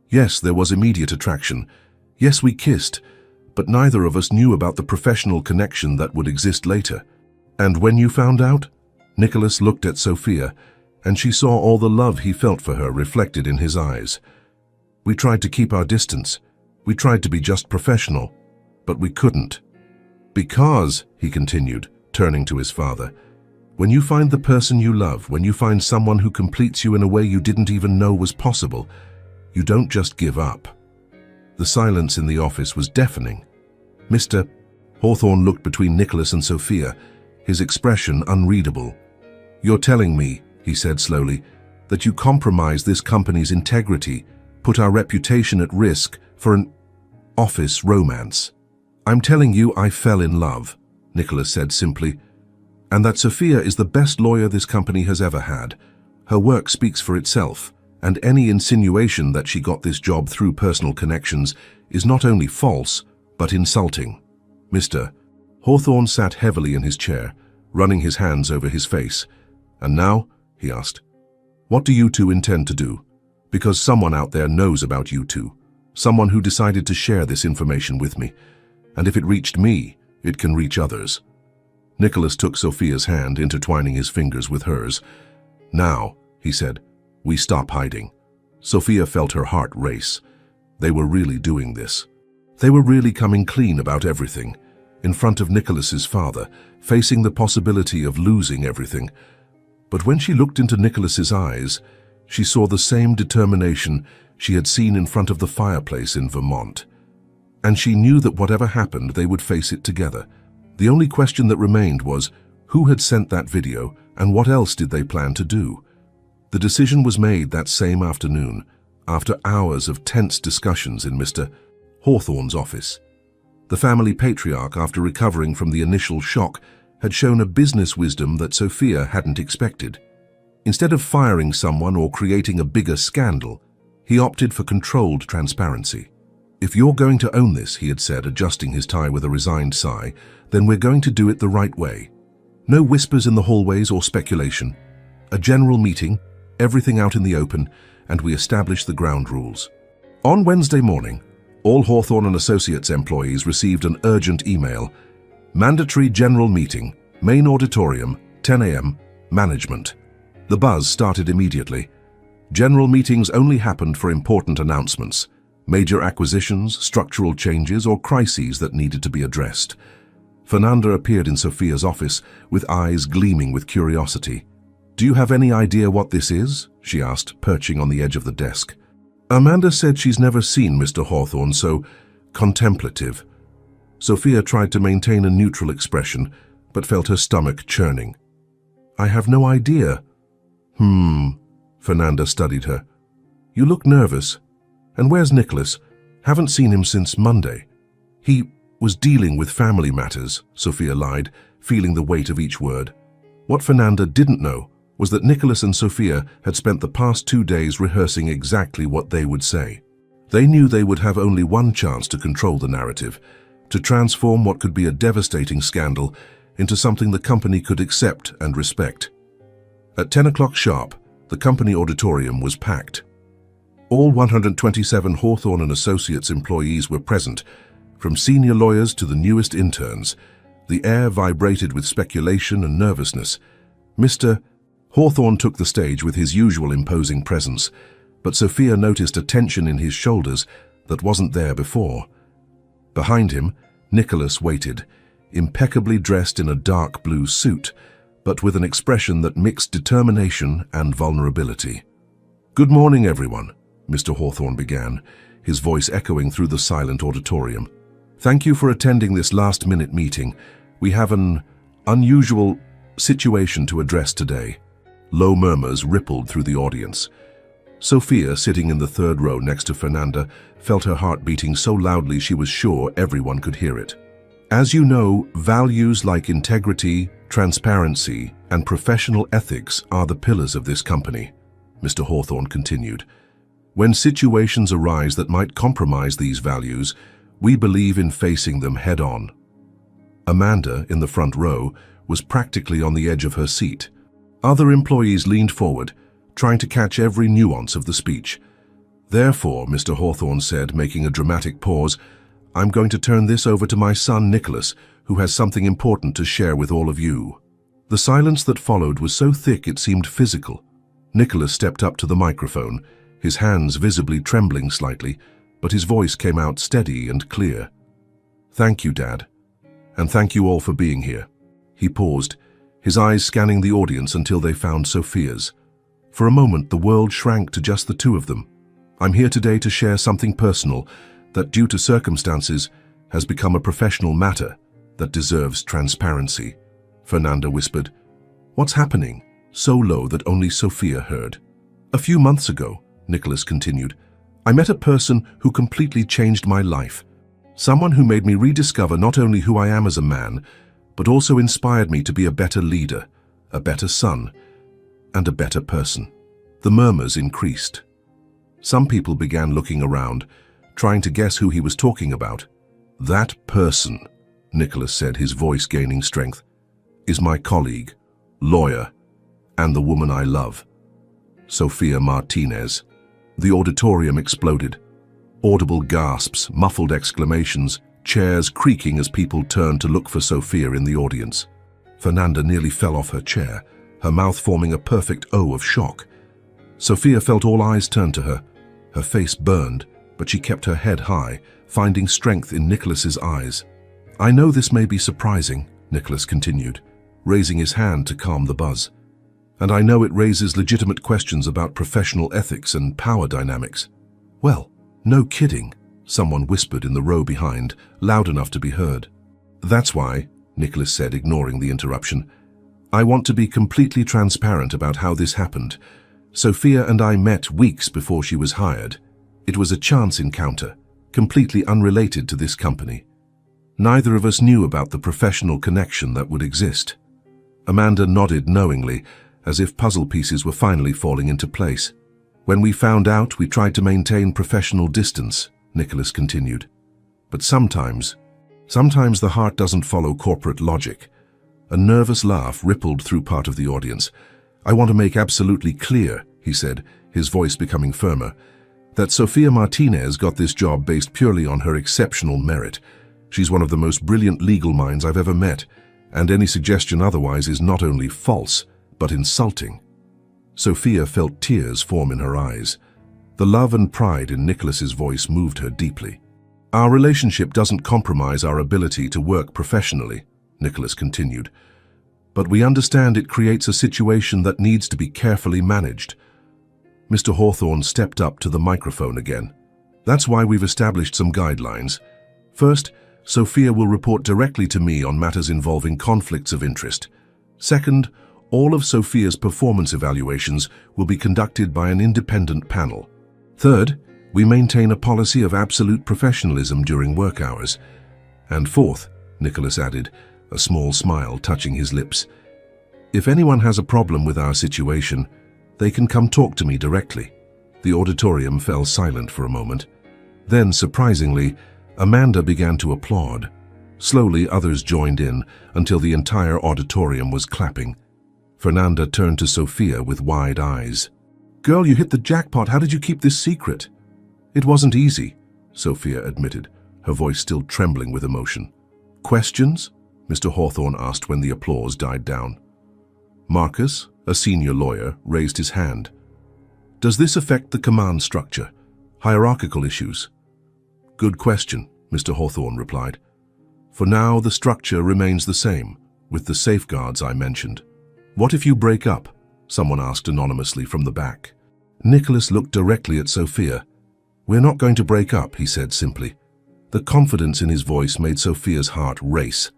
"Yes, there was immediate attraction. Yes, we kissed, but neither of us knew about the professional connection that would exist later." "And when you found out?" Nicholas looked at Sophia, and she saw all the love he felt for her reflected in his eyes. "We tried to keep our distance. We tried to be just professional, but we couldn't. Because," he continued, turning to his father, "when you find the person you love, when you find someone who completes you in a way you didn't even know was possible, you don't just give up." The silence in the office was deafening. Mr. Hawthorne looked between Nicholas and Sophia, his expression unreadable. "You're telling me," he said slowly, "that you compromised this company's integrity, put our reputation at risk for an office romance." "I'm telling you I fell in love," Nicholas said simply, "and that Sophia is the best lawyer this company has ever had. Her work speaks for itself, and any insinuation that she got this job through personal connections is not only false, but insulting." Mr. Hawthorne sat heavily in his chair, running his hands over his face. "And now," he asked, "what do you two intend to do? Because someone out there knows about you two, someone who decided to share this information with me. And if it reached me, it can reach others." Nicholas took Sophia's hand, intertwining his fingers with hers. "Now," he said, "we stop hiding." Sophia felt her heart race. They were really doing this. They were really coming clean about everything, in front of Nicholas's father, facing the possibility of losing everything. But when she looked into Nicholas's eyes, she saw the same determination she had seen in front of the fireplace in Vermont. And she knew that whatever happened, they would face it together. The only question that remained was, who had sent that video, and what else did they plan to do? The decision was made that same afternoon, after hours of tense discussions in Mr. Hawthorne's office. The family patriarch, after recovering from the initial shock, had shown a business wisdom that Sophia hadn't expected. Instead of firing someone or creating a bigger scandal, he opted for controlled transparency. "If you're going to own this," he had said, adjusting his tie with a resigned sigh, "then we're going to do it the right way. No whispers in the hallways or speculation. A general meeting, everything out in the open, and we establish the ground rules." On Wednesday morning, all Hawthorne and Associates employees received an urgent email. "Mandatory general meeting, main auditorium, 10 a.m., management." The buzz started immediately. General meetings only happened for important announcements, major acquisitions, structural changes, or crises that needed to be addressed. Fernanda appeared in Sophia's office with eyes gleaming with curiosity. "Do you have any idea what this is?" she asked, perching on the edge of the desk. Amanda said she's never seen Mr. Hawthorne so contemplative. Sophia tried to maintain a neutral expression, but felt her stomach churning. "I have no idea." Fernanda studied her. "You look nervous. And where's Nicholas? Haven't seen him since Monday." "He was dealing with family matters," Sophia lied, feeling the weight of each word. What Fernanda didn't know was that Nicholas and Sophia had spent the past 2 days rehearsing exactly what they would say. They knew they would have only one chance to control the narrative, to transform what could be a devastating scandal into something the company could accept and respect. At 10 o'clock sharp, the company auditorium was packed. All 127 Hawthorne and Associates employees were present, from senior lawyers to the newest interns. The air vibrated with speculation and nervousness. Mr. Hawthorne took the stage with his usual imposing presence, but Sophia noticed a tension in his shoulders that wasn't there before. Behind him, Nicholas waited, impeccably dressed in a dark blue suit, but with an expression that mixed determination and vulnerability. "Good morning, everyone," Mr. Hawthorne began, his voice echoing through the silent auditorium. "Thank you for attending this last-minute meeting. We have an unusual situation to address today." Low murmurs rippled through the audience. Sophia, sitting in the third row next to Fernanda, felt her heart beating so loudly she was sure everyone could hear it. "As you know, values like integrity, transparency, and professional ethics are the pillars of this company," Mr. Hawthorne continued. "When situations arise that might compromise these values, we believe in facing them head-on." Amanda, in the front row, was practically on the edge of her seat. Other employees leaned forward, trying to catch every nuance of the speech. "Therefore," Mr. Hawthorne said, making a dramatic pause, "I'm going to turn this over to my son, Nicholas, who has something important to share with all of you." The silence that followed was so thick it seemed physical. Nicholas stepped up to the microphone, his hands visibly trembling slightly, but his voice came out steady and clear. "Thank you, Dad. And thank you all for being here." He paused, his eyes scanning the audience until they found Sophia's. For a moment, the world shrank to just the two of them. "I'm here today to share something personal that, due to circumstances, has become a professional matter that deserves transparency," Fernanda whispered. "What's happening?" so low that only Sophia heard. "A few months ago," Nicholas continued, "I met a person who completely changed my life. Someone who made me rediscover not only who I am as a man, but also inspired me to be a better leader, a better son, and a better person." The murmurs increased. Some people began looking around, trying to guess who he was talking about. "That person," Nicholas said, his voice gaining strength, "is my colleague, lawyer, and the woman I love, Sophia Martinez." The auditorium exploded. Audible gasps, muffled exclamations, chairs creaking as people turned to look for Sophia in the audience. Fernanda nearly fell off her chair, her mouth forming a perfect O of shock. Sophia felt all eyes turn to her. Her face burned, but she kept her head high, finding strength in Nicholas's eyes. "I know this may be surprising," Nicholas continued, raising his hand to calm the buzz. "And I know it raises legitimate questions about professional ethics and power dynamics." "Well, no kidding," someone whispered in the row behind, loud enough to be heard. "That's why," Nicholas said, ignoring the interruption, "I want to be completely transparent about how this happened. Sophia and I met weeks before she was hired. It was a chance encounter, completely unrelated to this company. Neither of us knew about the professional connection that would exist." Amanda nodded knowingly, as if puzzle pieces were finally falling into place. "When we found out, we tried to maintain professional distance," Nicholas continued. "But sometimes the heart doesn't follow corporate logic." A nervous laugh rippled through part of the audience. "I want to make absolutely clear," he said, his voice becoming firmer, "that Sophia Martinez got this job based purely on her exceptional merit. She's one of the most brilliant legal minds I've ever met, and any suggestion otherwise is not only false, but insulting." Sophia felt tears form in her eyes. The love and pride in Nicholas's voice moved her deeply. "Our relationship doesn't compromise our ability to work professionally," Nicholas continued, "but we understand it creates a situation that needs to be carefully managed." Mr. Hawthorne stepped up to the microphone again. "That's why we've established some guidelines. First, Sophia will report directly to me on matters involving conflicts of interest. Second, all of Sophia's performance evaluations will be conducted by an independent panel. Third, we maintain a policy of absolute professionalism during work hours. And fourth," Nicholas added, a small smile touching his lips, "if anyone has a problem with our situation, they can come talk to me directly." The auditorium fell silent for a moment. Then, surprisingly, Amanda began to applaud. Slowly, others joined in until the entire auditorium was clapping. Fernanda turned to Sophia with wide eyes. "Girl, you hit the jackpot. How did you keep this secret?" "It wasn't easy," Sophia admitted, her voice still trembling with emotion. "Questions?" Mr. Hawthorne asked when the applause died down. Marcus, a senior lawyer, raised his hand. Does this affect the command structure? Hierarchical issues? Good question, Mr. Hawthorne replied. For now, the structure remains the same, with the safeguards I mentioned. What if you break up? Someone asked anonymously from the back. Nicholas looked directly at Sophia. We're not going to break up, he said simply. The confidence in his voice made Sophia's heart race.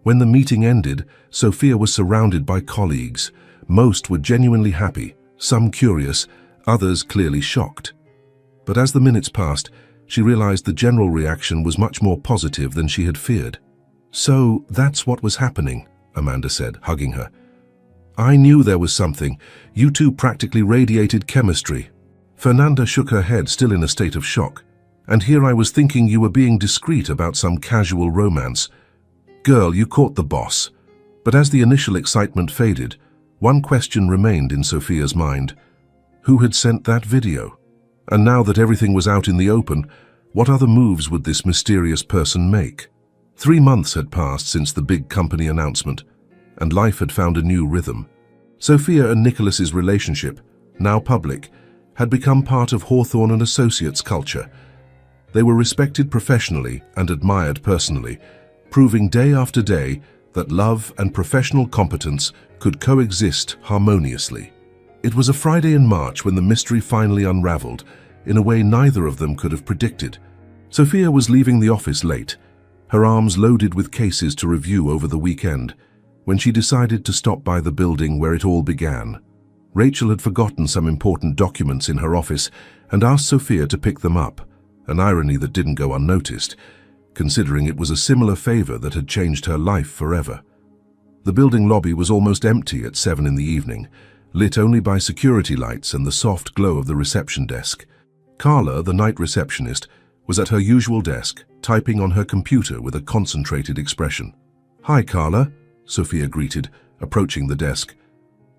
When the meeting ended, Sophia was surrounded by colleagues. Most were genuinely happy, some curious, others clearly shocked. But as the minutes passed, she realized the general reaction was much more positive than she had feared. So that's what was happening, Amanda said, hugging her. I knew there was something. You two practically radiated chemistry. Fernanda shook her head, still in a state of shock. And here I was thinking you were being discreet about some casual romance. Girl, you caught the boss. But as the initial excitement faded, one question remained in Sophia's mind. Who had sent that video? And now that everything was out in the open, what other moves would this mysterious person make? 3 months had passed since the big company announcement, and life had found a new rhythm. Sophia and Nicholas's relationship, now public, had become part of Hawthorne and Associates' culture. They were respected professionally and admired personally, proving day after day that love and professional competence could coexist harmoniously. It was a Friday in March when the mystery finally unraveled, in a way neither of them could have predicted. Sophia was leaving the office late, her arms loaded with cases to review over the weekend, when she decided to stop by the building where it all began. Rachel had forgotten some important documents in her office and asked Sophia to pick them up, an irony that didn't go unnoticed, considering it was a similar favor that had changed her life forever. The building lobby was almost empty at 7 in the evening, lit only by security lights and the soft glow of the reception desk. Carla, the night receptionist, was at her usual desk, typing on her computer with a concentrated expression. Hi, Carla, Sophia greeted, approaching the desk.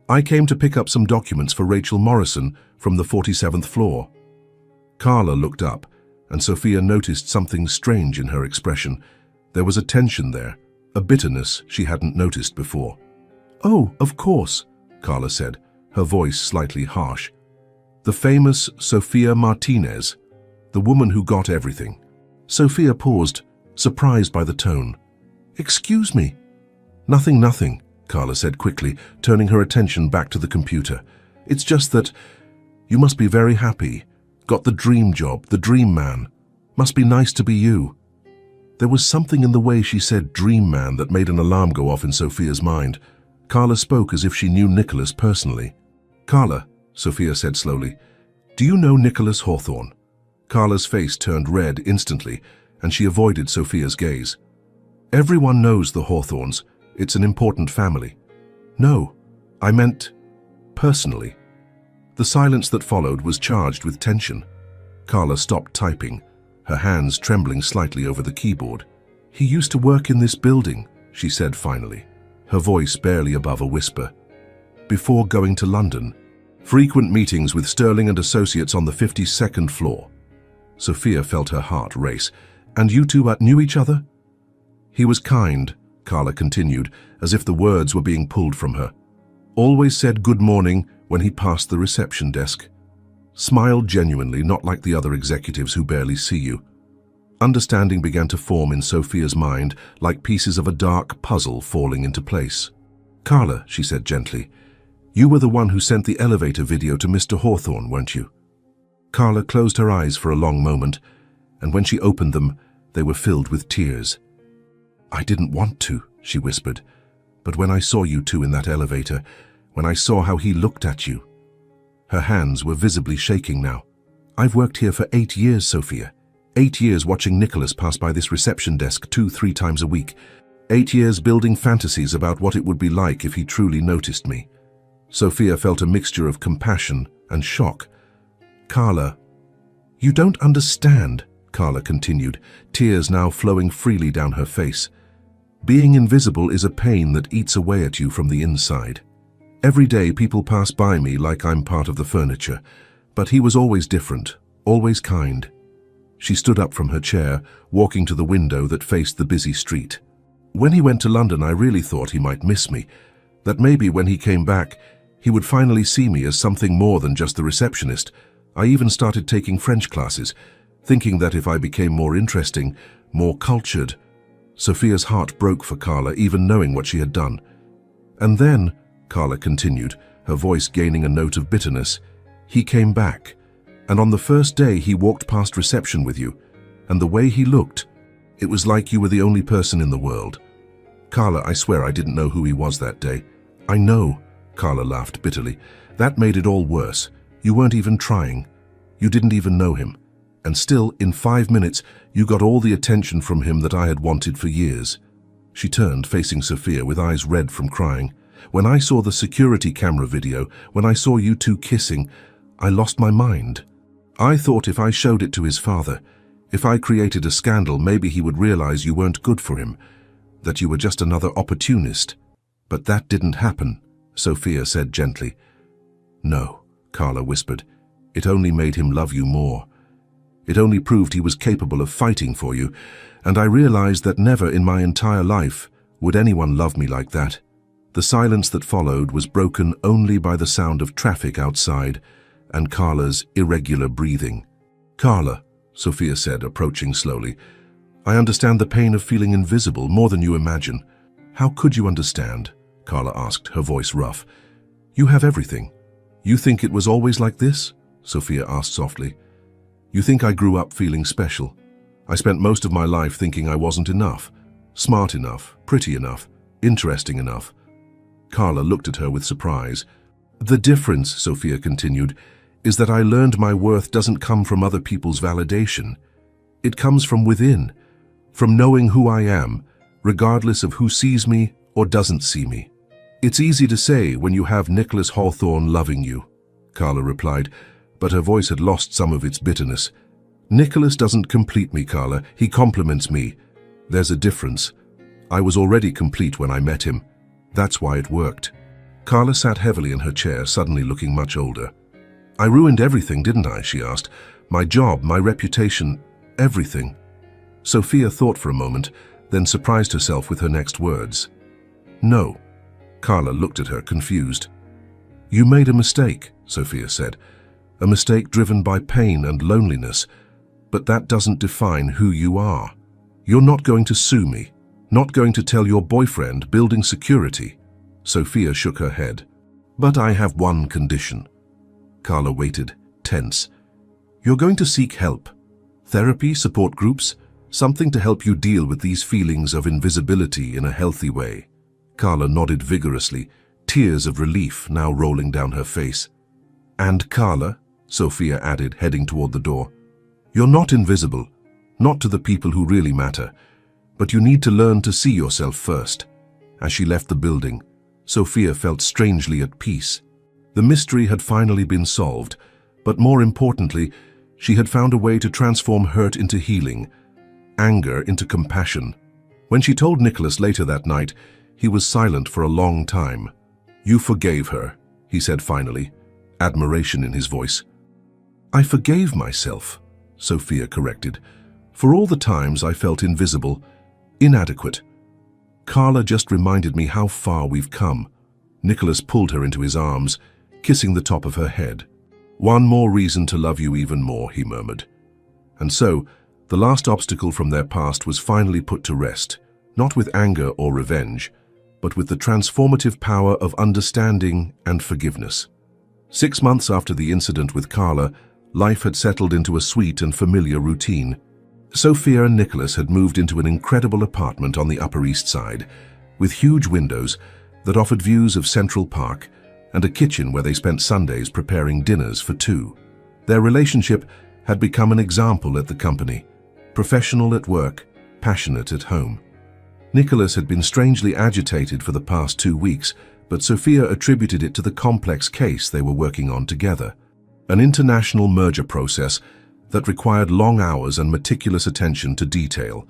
I came to pick up some documents for Rachel Morrison from the 47th floor. Carla looked up, and Sophia noticed something strange in her expression. There was a tension there, a bitterness she hadn't noticed before. Oh, of course, Carla said, her voice slightly harsh. The famous Sophia Martinez, the woman who got everything. Sophia paused, surprised by the tone. Excuse me. Nothing, Carla said quickly, turning her attention back to the computer. It's just that you must be very happy. Got the dream job, the dream man. Must be nice to be you. There was something in the way she said dream man that made an alarm go off in Sophia's mind. Carla spoke as if she knew Nicholas personally. Carla, Sophia said slowly, do you know Nicholas Hawthorne? Carla's face turned red instantly, and she avoided Sophia's gaze. Everyone knows the Hawthornes. It's an important family. No, I meant personally. The silence that followed was charged with tension. Carla stopped typing, her hands trembling slightly over the keyboard. He used to work in this building, she said finally, her voice barely above a whisper. Before going to London, frequent meetings with Sterling and Associates on the 52nd floor. Sophia felt her heart race. And you two knew each other? He was kind, Carla continued, as if the words were being pulled from her. Always said good morning when he passed the reception desk. Smiled genuinely, not like the other executives who barely see you. Understanding began to form in Sophia's mind like pieces of a dark puzzle falling into place. Carla, she said gently, you were the one who sent the elevator video to Mr. Hawthorne, weren't you? Carla closed her eyes for a long moment, and when she opened them, they were filled with tears. I didn't want to, she whispered, but when I saw you two in that elevator, when I saw how he looked at you. Her hands were visibly shaking now. I've worked here for 8 years, Sophia. 8 years watching Nicholas pass by this reception desk 2-3 times a week. 8 years building fantasies about what it would be like if he truly noticed me. Sophia felt a mixture of compassion and shock. Carla, you don't understand, Carla continued, tears now flowing freely down her face. Being invisible is a pain that eats away at you from the inside. Every day people pass by me like I'm part of the furniture, but he was always different, always kind. She stood up from her chair, walking to the window that faced the busy street. When he went to London, I really thought he might miss me. That maybe when he came back, he would finally see me as something more than just the receptionist. I even started taking French classes, thinking that if I became more interesting, more cultured. Sophia's heart broke for Carla, even knowing what she had done. And then, Carla continued, her voice gaining a note of bitterness, he came back, and on the first day he walked past reception with you, and the way he looked, it was like you were the only person in the world. Carla, I swear I didn't know who he was that day. I know, Carla laughed bitterly. That made it all worse. You weren't even trying. You didn't even know him. And still, in 5 minutes, you got all the attention from him that I had wanted for years. She turned, facing Sophia with eyes red from crying. When I saw the security camera video, when I saw you two kissing, I lost my mind. I thought if I showed it to his father, if I created a scandal, maybe he would realize you weren't good for him, that you were just another opportunist. But that didn't happen, Sophia said gently. No, Carla whispered. It only made him love you more. It only proved he was capable of fighting for you, and I realized that never in my entire life would anyone love me like that. The silence that followed was broken only by the sound of traffic outside and Carla's irregular breathing. Carla, Sophia said, approaching slowly, I understand the pain of feeling invisible more than you imagine. How could you understand? Carla asked, her voice rough. You have everything. You think it was always like this? Sophia asked softly. You think I grew up feeling special? I spent most of my life thinking I wasn't enough, smart enough, pretty enough, interesting enough. Carla looked at her with surprise. The difference, Sophia continued, is that I learned my worth doesn't come from other people's validation. It comes from within, from knowing who I am, regardless of who sees me or doesn't see me. It's easy to say when you have Nicholas Hawthorne loving you, Carla replied, but her voice had lost some of its bitterness. Nicholas doesn't complete me, Carla. He complements me. There's a difference. I was already complete when I met him. That's why it worked. Carla sat heavily in her chair, suddenly looking much older. I ruined everything, didn't I? She asked. My job, my reputation, everything. Sophia thought for a moment, then surprised herself with her next words. No. Carla looked at her, confused. You made a mistake, Sophia said. A mistake driven by pain and loneliness. But that doesn't define who you are. You're not going to sue me. Not going to tell your boyfriend building security. Sophia shook her head. But I have one condition. Carla waited, tense. You're going to seek help. Therapy, support groups, something to help you deal with these feelings of invisibility in a healthy way. Carla nodded vigorously, tears of relief now rolling down her face. And Carla, Sophia added, heading toward the door, you're not invisible, not to the people who really matter, but you need to learn to see yourself first. As she left the building, Sophia felt strangely at peace. The mystery had finally been solved, but more importantly, she had found a way to transform hurt into healing, anger into compassion. When she told Nicholas later that night, he was silent for a long time. You forgave her, he said finally, admiration in his voice. I forgave myself, Sophia corrected, for all the times I felt invisible, inadequate. Carla just reminded me how far we've come. Nicholas pulled her into his arms, kissing the top of her head. One more reason to love you even more, he murmured. And so, the last obstacle from their past was finally put to rest, not with anger or revenge, but with the transformative power of understanding and forgiveness. 6 months after the incident with Carla, life had settled into a sweet and familiar routine. Sophia and Nicholas had moved into an incredible apartment on the Upper East Side, with huge windows that offered views of Central Park and a kitchen where they spent Sundays preparing dinners for two. Their relationship had become an example at the company, professional at work, passionate at home. Nicholas had been strangely agitated for the past 2 weeks, but Sophia attributed it to the complex case they were working on together, an international merger process that required long hours and meticulous attention to detail.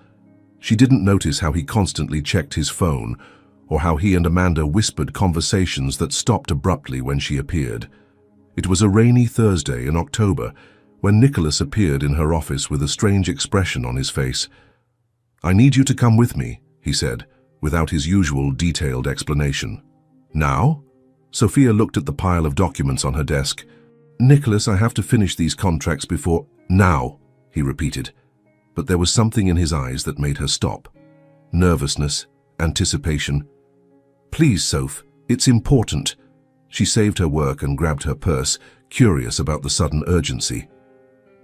She didn't notice how he constantly checked his phone, or how he and Amanda whispered conversations that stopped abruptly when she appeared. It was a rainy Thursday in October when Nicholas appeared in her office with a strange expression on his face. I need you to come with me, he said, without his usual detailed explanation. Now? Sophia looked at the pile of documents on her desk. Nicholas, I have to finish these contracts before... Now, he repeated. But there was something in his eyes that made her stop. Nervousness, anticipation. Please, Soph, it's important. She saved her work and grabbed her purse, curious about the sudden urgency.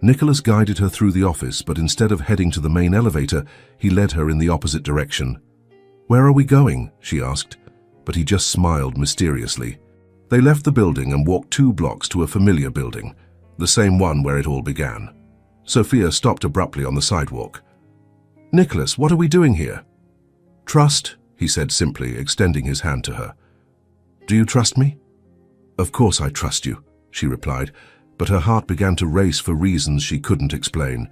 Nicholas guided her through the office, but instead of heading to the main elevator, he led her in the opposite direction. Where are we going? She asked, but he just smiled mysteriously. They left the building and walked 2 blocks to a familiar building, the same one where it all began. Sophia stopped abruptly on the sidewalk. Nicholas, what are we doing here? Trust, he said simply, extending his hand to her. Do you trust me? Of course I trust you, she replied, but her heart began to race for reasons she couldn't explain.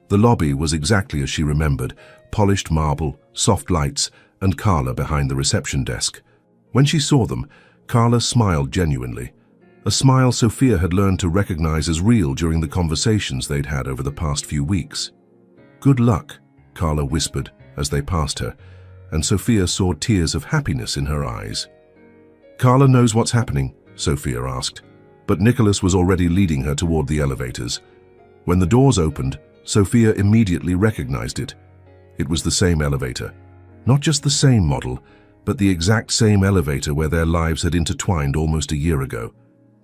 The lobby was exactly as she remembered, polished marble, soft lights, and Carla behind the reception desk. When she saw them, Carla smiled genuinely, a smile Sophia had learned to recognize as real during the conversations they'd had over the past few weeks. Good luck, Carla whispered as they passed her, and Sophia saw tears of happiness in her eyes. Carla knows what's happening, Sophia asked, but Nicholas was already leading her toward the elevators. When the doors opened, Sophia immediately recognized it. It was the same elevator. Not just the same model, but the exact same elevator where their lives had intertwined almost a year ago.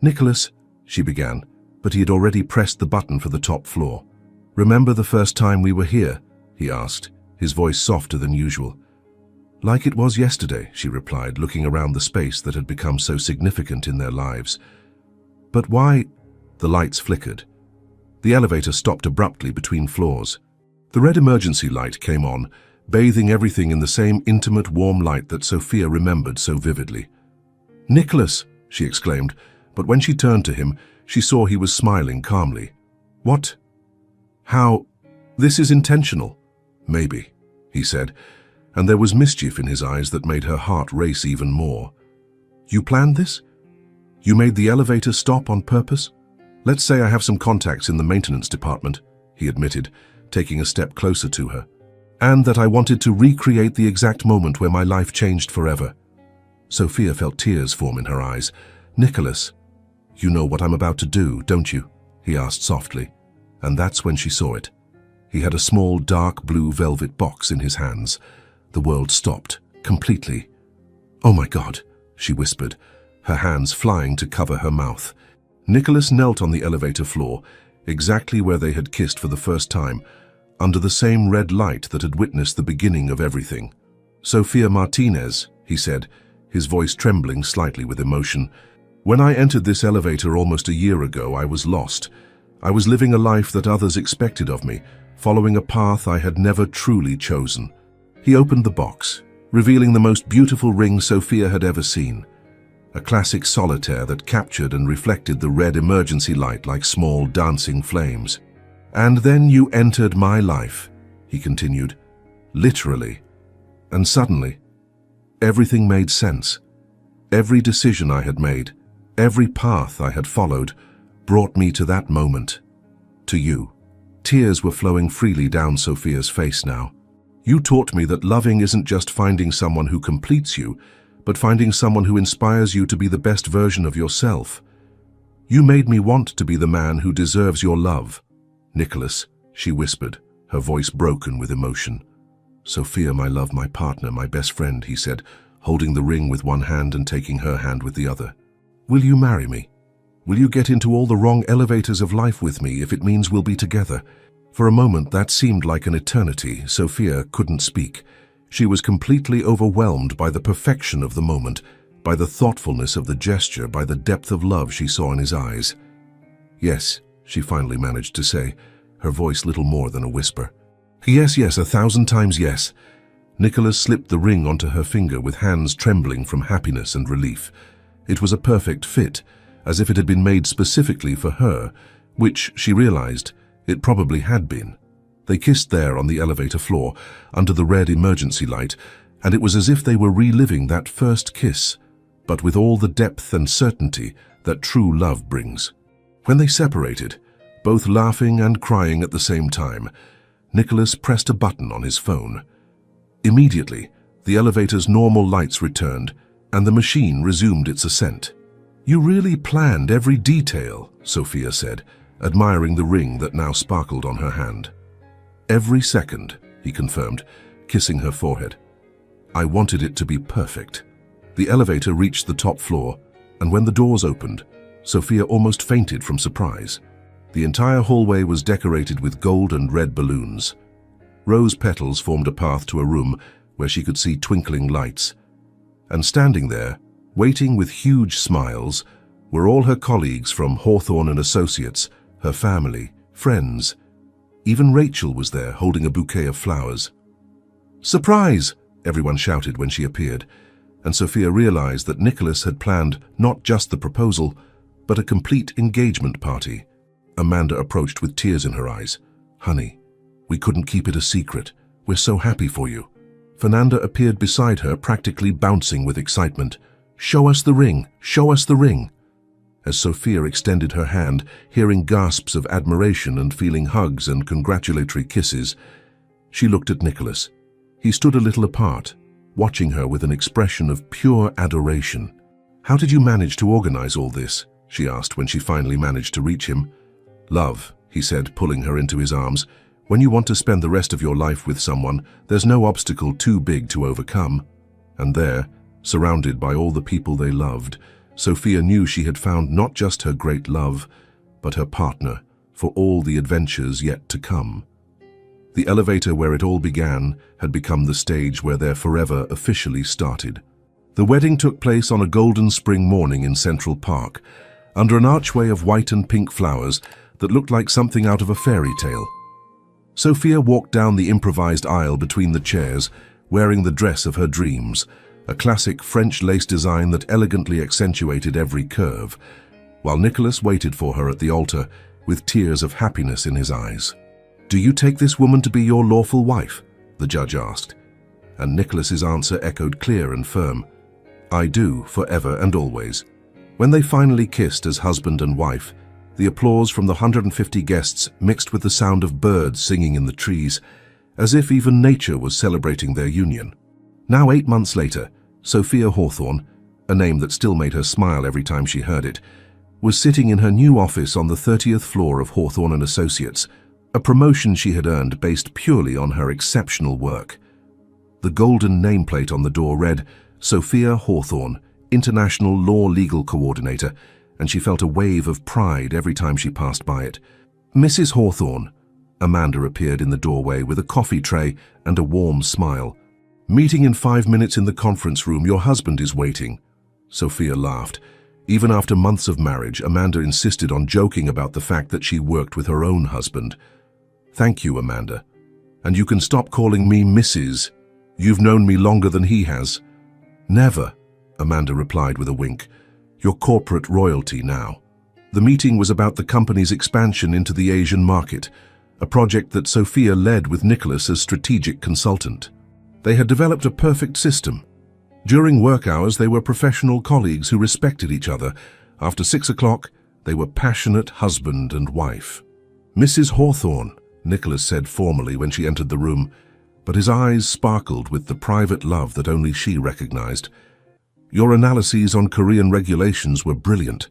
Nicholas, she began, but he had already pressed the button for the top floor. Remember the first time we were here? He asked, his voice softer than usual. Like it was yesterday, she replied, looking around the space that had become so significant in their lives. But why? The lights flickered. The elevator stopped abruptly between floors. The red emergency light came on, bathing everything in the same intimate, warm light that Sophia remembered so vividly. Nicholas, she exclaimed, but when she turned to him, she saw he was smiling calmly. What? How? This is intentional. Maybe, he said, and there was mischief in his eyes that made her heart race even more. You planned this? You made the elevator stop on purpose? Let's say I have some contacts in the maintenance department, he admitted, taking a step closer to her. And that I wanted to recreate the exact moment where my life changed forever. Sophia felt tears form in her eyes. Nicholas, you know what I'm about to do, don't you? He asked softly, and that's when she saw it. He had a small dark blue velvet box in his hands. The world stopped, completely. Oh my God, she whispered, her hands flying to cover her mouth. Nicholas knelt on the elevator floor, exactly where they had kissed for the first time, under the same red light that had witnessed the beginning of everything. Sophia Martinez, he said, his voice trembling slightly with emotion. When I entered this elevator almost a year ago, I was lost. I was living a life that others expected of me, following a path I had never truly chosen. He opened the box, revealing the most beautiful ring Sophia had ever seen. A classic solitaire that captured and reflected the red emergency light like small dancing flames. And then you entered my life, he continued, literally. And suddenly, everything made sense. Every decision I had made, every path I had followed, brought me to that moment. To you. Tears were flowing freely down Sophia's face now. You taught me that loving isn't just finding someone who completes you, but finding someone who inspires you to be the best version of yourself. You made me want to be the man who deserves your love. Nicholas, she whispered, her voice broken with emotion. Sophia, my love, my partner, my best friend, he said, holding the ring with one hand and taking her hand with the other. Will you marry me? Will you get into all the wrong elevators of life with me if it means we'll be together? For a moment that seemed like an eternity. Sophia couldn't speak. She was completely overwhelmed by the perfection of the moment, by the thoughtfulness of the gesture, by the depth of love she saw in his eyes. Yes, she finally managed to say, her voice little more than a whisper. Yes, 1,000 times yes. Nicholas slipped the ring onto her finger with hands trembling from happiness and relief. It was a perfect fit, as if it had been made specifically for her, which, she realized, it probably had been. They kissed there on the elevator floor, under the red emergency light, and it was as if they were reliving that first kiss, but with all the depth and certainty that true love brings. When they separated, both laughing and crying at the same time, Nicholas pressed a button on his phone. Immediately, the elevator's normal lights returned, and the machine resumed its ascent. "You really planned every detail," Sophia said, admiring the ring that now sparkled on her hand. "Every second," he confirmed, kissing her forehead. "I wanted it to be perfect." The elevator reached the top floor, and when the doors opened, Sophia almost fainted from surprise. The entire hallway was decorated with gold and red balloons. Rose petals formed a path to a room where she could see twinkling lights. And standing there, waiting with huge smiles, were all her colleagues from Hawthorne and Associates, her family, friends. Even Rachel was there, holding a bouquet of flowers. "Surprise!" everyone shouted when she appeared, and Sophia realized that Nicholas had planned not just the proposal, but a complete engagement party. Amanda approached with tears in her eyes. "Honey, we couldn't keep it a secret. We're so happy for you." Fernanda appeared beside her, practically bouncing with excitement. "Show us the ring! Show us the ring!" As Sophia extended her hand, hearing gasps of admiration and feeling hugs and congratulatory kisses, she looked at Nicholas. He stood a little apart, watching her with an expression of pure adoration. "How did you manage to organize all this?" she asked when she finally managed to reach him. "Love," he said, pulling her into his arms. "When you want to spend the rest of your life with someone, there's no obstacle too big to overcome." And there, surrounded by all the people they loved, Sophia knew she had found not just her great love, but her partner for all the adventures yet to come. The elevator where it all began had become the stage where their forever officially started. The wedding took place on a golden spring morning in Central Park, under an archway of white and pink flowers that looked like something out of a fairy tale. Sophia walked down the improvised aisle between the chairs, wearing the dress of her dreams, a classic French lace design that elegantly accentuated every curve, while Nicholas waited for her at the altar with tears of happiness in his eyes. "Do you take this woman to be your lawful wife?" the judge asked, and Nicholas's answer echoed clear and firm. "I do, forever and always." When they finally kissed as husband and wife, the applause from the 150 guests mixed with the sound of birds singing in the trees, as if even nature was celebrating their union. Now 8 months later, Sophia Hawthorne, a name that still made her smile every time she heard it, was sitting in her new office on the 30th floor of Hawthorne and Associates, a promotion she had earned based purely on her exceptional work. The golden nameplate on the door read, "Sophia Hawthorne, International Law Legal Coordinator," and she felt a wave of pride every time she passed by it. "Mrs. Hawthorne," Amanda appeared in the doorway with a coffee tray and a warm smile. "Meeting in 5 minutes in the conference room. Your husband is waiting." Sophia laughed. Even after months of marriage, Amanda insisted on joking about the fact that she worked with her own husband. "Thank you, Amanda. And you can stop calling me Mrs. You've known me longer than he has." "Never," Amanda replied with a wink. "You're corporate royalty now." The meeting was about the company's expansion into the Asian market, a project that Sophia led with Nicholas as strategic consultant. They had developed a perfect system. During work hours, they were professional colleagues who respected each other. After 6 o'clock, they were passionate husband and wife. "Mrs. Hawthorne," Nicholas said formally when she entered the room, but his eyes sparkled with the private love that only she recognized. "Your analyses on Korean regulations were brilliant."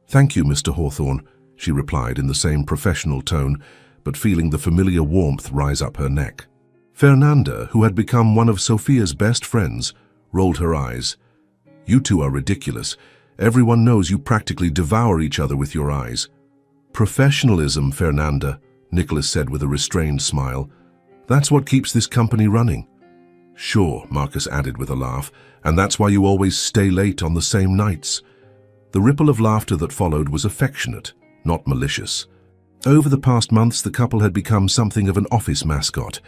"Thank you, Mr. Hawthorne," she replied in the same professional tone, but feeling the familiar warmth rise up her neck. Fernanda, who had become one of Sophia's best friends, rolled her eyes. "You two are ridiculous. Everyone knows you practically devour each other with your eyes." "Professionalism, Fernanda," Nicholas said with a restrained smile. "That's what keeps this company running." "Sure," Marcus added with a laugh, "and that's why you always stay late on the same nights." The ripple of laughter that followed was affectionate, not malicious. Over the past months, the couple had become something of an office mascot,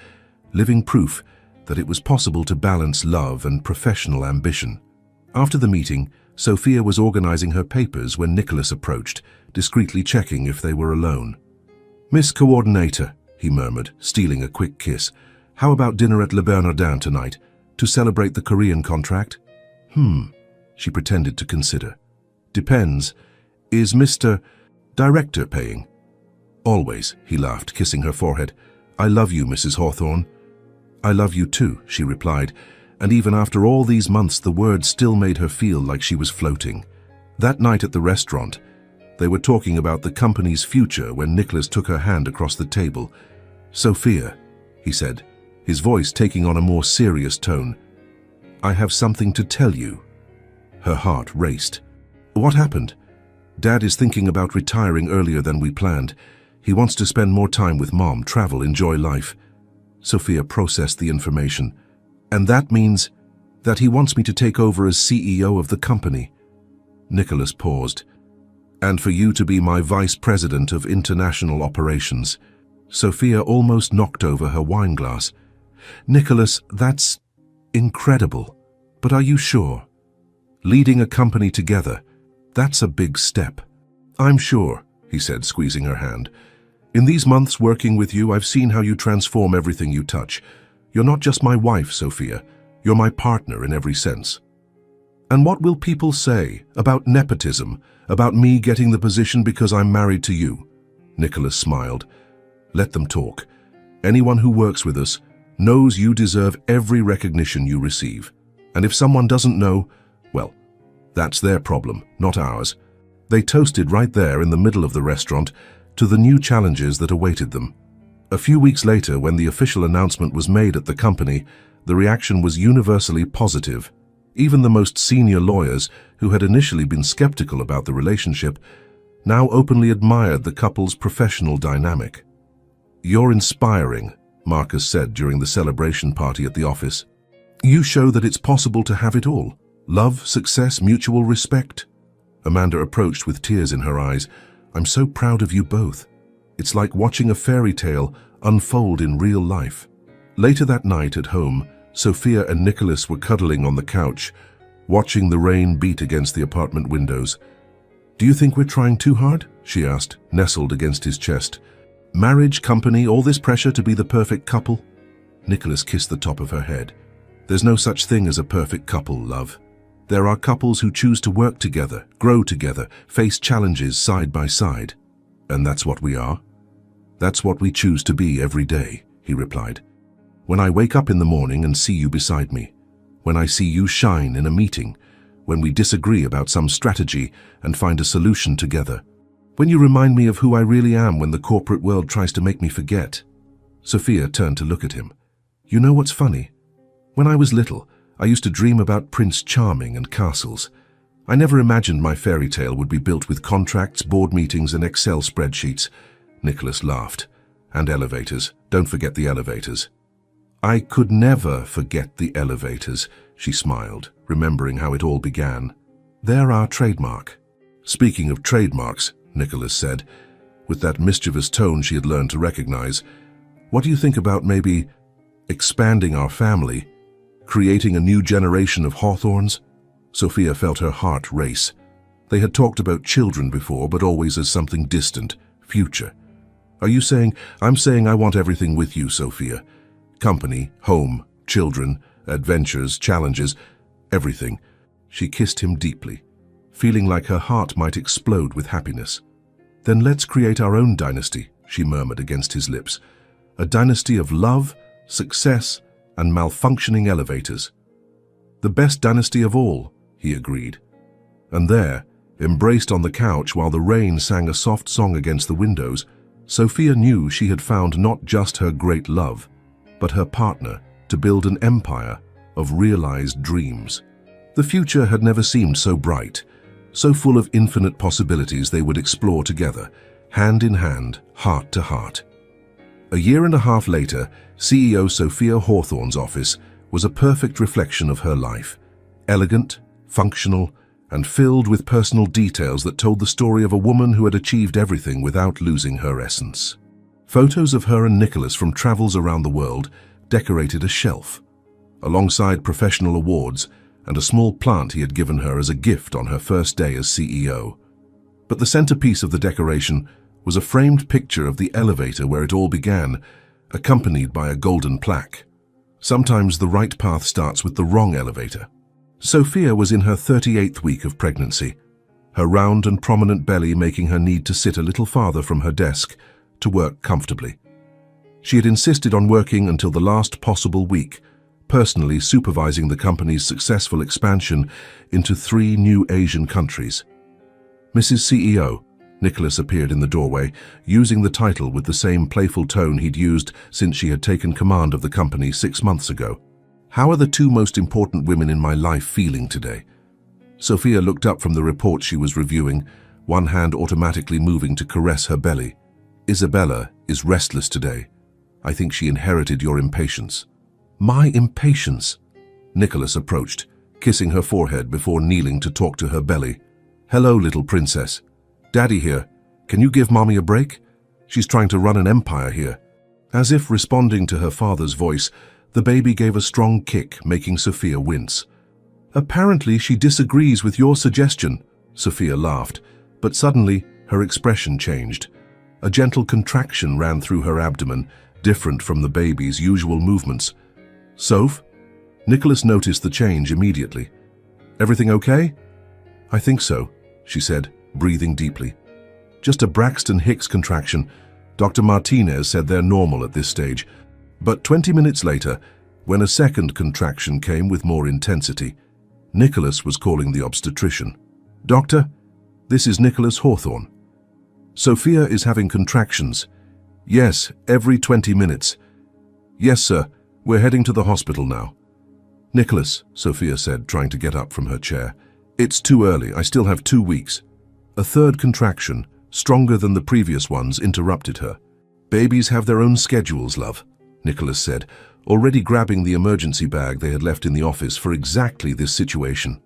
living proof that it was possible to balance love and professional ambition. After the meeting, Sophia was organizing her papers when Nicholas approached, discreetly checking if they were alone. "Miss Coordinator," he murmured, stealing a quick kiss, "how about dinner at Le Bernardin tonight, to celebrate the Korean contract?" She pretended to consider. "Depends. Is Mr. Director paying?" "Always," he laughed, kissing her forehead. "I love you, Mrs. Hawthorne." "I love you too," she replied, and even after all these months the words still made her feel like she was floating. That night at the restaurant, they were talking about the company's future when Nicholas took her hand across the table. "Sophia," he said, his voice taking on a more serious tone, "I have something to tell you." Her heart raced. "What happened?" "Dad is thinking about retiring earlier than we planned. He wants to spend more time with Mom, travel, enjoy life." Sophia processed the information. "And that means that he wants me to take over as CEO of the company." Nicholas paused. "And for you to be my vice president of international operations." Sophia almost knocked over her wine glass. "Nicholas, that's incredible. But are you sure? Leading a company together, that's a big step." "I'm sure," he said, squeezing her hand. "In these months working with you, I've seen how you transform everything you touch. You're not just my wife, Sophia. You're my partner in every sense." "And what will people say about nepotism, about me getting the position because I'm married to you?" Nicholas smiled. "Let them talk. Anyone who works with us knows you deserve every recognition you receive. And if someone doesn't know, well, that's their problem, not ours." They toasted right there in the middle of the restaurant to the new challenges that awaited them. A few weeks later, when the official announcement was made at the company, the reaction was universally positive. Even the most senior lawyers, who had initially been skeptical about the relationship, now openly admired the couple's professional dynamic. "You're inspiring," Marcus said during the celebration party at the office. "You show that it's possible to have it all. Love, success, mutual respect." Amanda approached with tears in her eyes. "I'm so proud of you both. It's like watching a fairy tale unfold in real life." Later that night at home, Sophia and Nicholas were cuddling on the couch, watching the rain beat against the apartment windows. "Do you think we're trying too hard?" she asked, nestled against his chest. "Marriage, company, all this pressure to be the perfect couple?" Nicholas kissed the top of her head. "There's no such thing as a perfect couple, love. There are couples who choose to work together, grow together, face challenges side by side. And that's what we are. That's what we choose to be every day," he replied. "When I wake up in the morning and see you beside me, when I see you shine in a meeting, when we disagree about some strategy and find a solution together, when you remind me of who I really am when the corporate world tries to make me forget." Sophia turned to look at him. "You know what's funny? When I was little, I used to dream about Prince Charming and castles. I never imagined my fairy tale would be built with contracts, board meetings, and Excel spreadsheets." Nicholas laughed. "And elevators. Don't forget the elevators." "I could never forget the elevators," she smiled, remembering how it all began. "They're our trademark." "Speaking of trademarks," Nicholas said, with that mischievous tone she had learned to recognize, "what do you think about maybe expanding our family, creating a new generation of Hawthorns?" Sophia felt her heart race. They had talked about children before, but always as something distant, future. "Are you saying—" "I'm saying I want everything with you, Sophia. Company, home, children, adventures, challenges, everything." She kissed him deeply, feeling like her heart might explode with happiness. "Then let's create our own dynasty," she murmured against his lips. "A dynasty of love, success, and malfunctioning elevators." "The best dynasty of all," he agreed. And there, embraced on the couch while the rain sang a soft song against the windows, Sophia knew she had found not just her great love, but her partner to build an empire of realized dreams. The future had never seemed so bright, so full of infinite possibilities they would explore together, hand in hand, heart to heart. A year and a half later, CEO Sophia Hawthorne's office was a perfect reflection of her life, elegant, functional, and filled with personal details that told the story of a woman who had achieved everything without losing her essence. Photos of her and Nicholas from travels around the world decorated a shelf, alongside professional awards and a small plant he had given her as a gift on her first day as CEO. But the centerpiece of the decoration was a framed picture of the elevator where it all began, accompanied by a golden plaque. Sometimes the right path starts with the wrong elevator. Sophia was in her 38th week of pregnancy, her round and prominent belly making her need to sit a little farther from her desk to work comfortably. She had insisted on working until the last possible week, personally supervising the company's successful expansion into 3 new Asian countries. Mrs. CEO, Nicholas appeared in the doorway, using the title with the same playful tone he'd used since she had taken command of the company 6 months ago. How are the 2 most important women in my life feeling today? Sophia looked up from the report she was reviewing, one hand automatically moving to caress her belly. Isabella is restless today. I think she inherited your impatience. My impatience? Nicholas approached, kissing her forehead before kneeling to talk to her belly. Hello, little princess. Daddy here. Can you give Mommy a break? She's trying to run an empire here. As if responding to her father's voice, the baby gave a strong kick, making Sophia wince. Apparently she disagrees with your suggestion, Sophia laughed, but suddenly her expression changed. A gentle contraction ran through her abdomen, different from the baby's usual movements. Soph? Nicholas noticed the change immediately. Everything okay? I think so, she said, breathing deeply. Just a Braxton Hicks contraction. Dr. Martinez said they're normal at this stage. But 20 minutes later, when a second contraction came with more intensity, Nicholas was calling the obstetrician. Doctor, this is Nicholas Hawthorne. Sophia is having contractions. Yes, every 20 minutes. Yes, sir. We're heading to the hospital now. Nicholas, Sophia said, trying to get up from her chair. It's too early. I still have 2 weeks. A third contraction, stronger than the previous ones, interrupted her. Babies have their own schedules, love, Nicholas said, already grabbing the emergency bag they had left in the office for exactly this situation.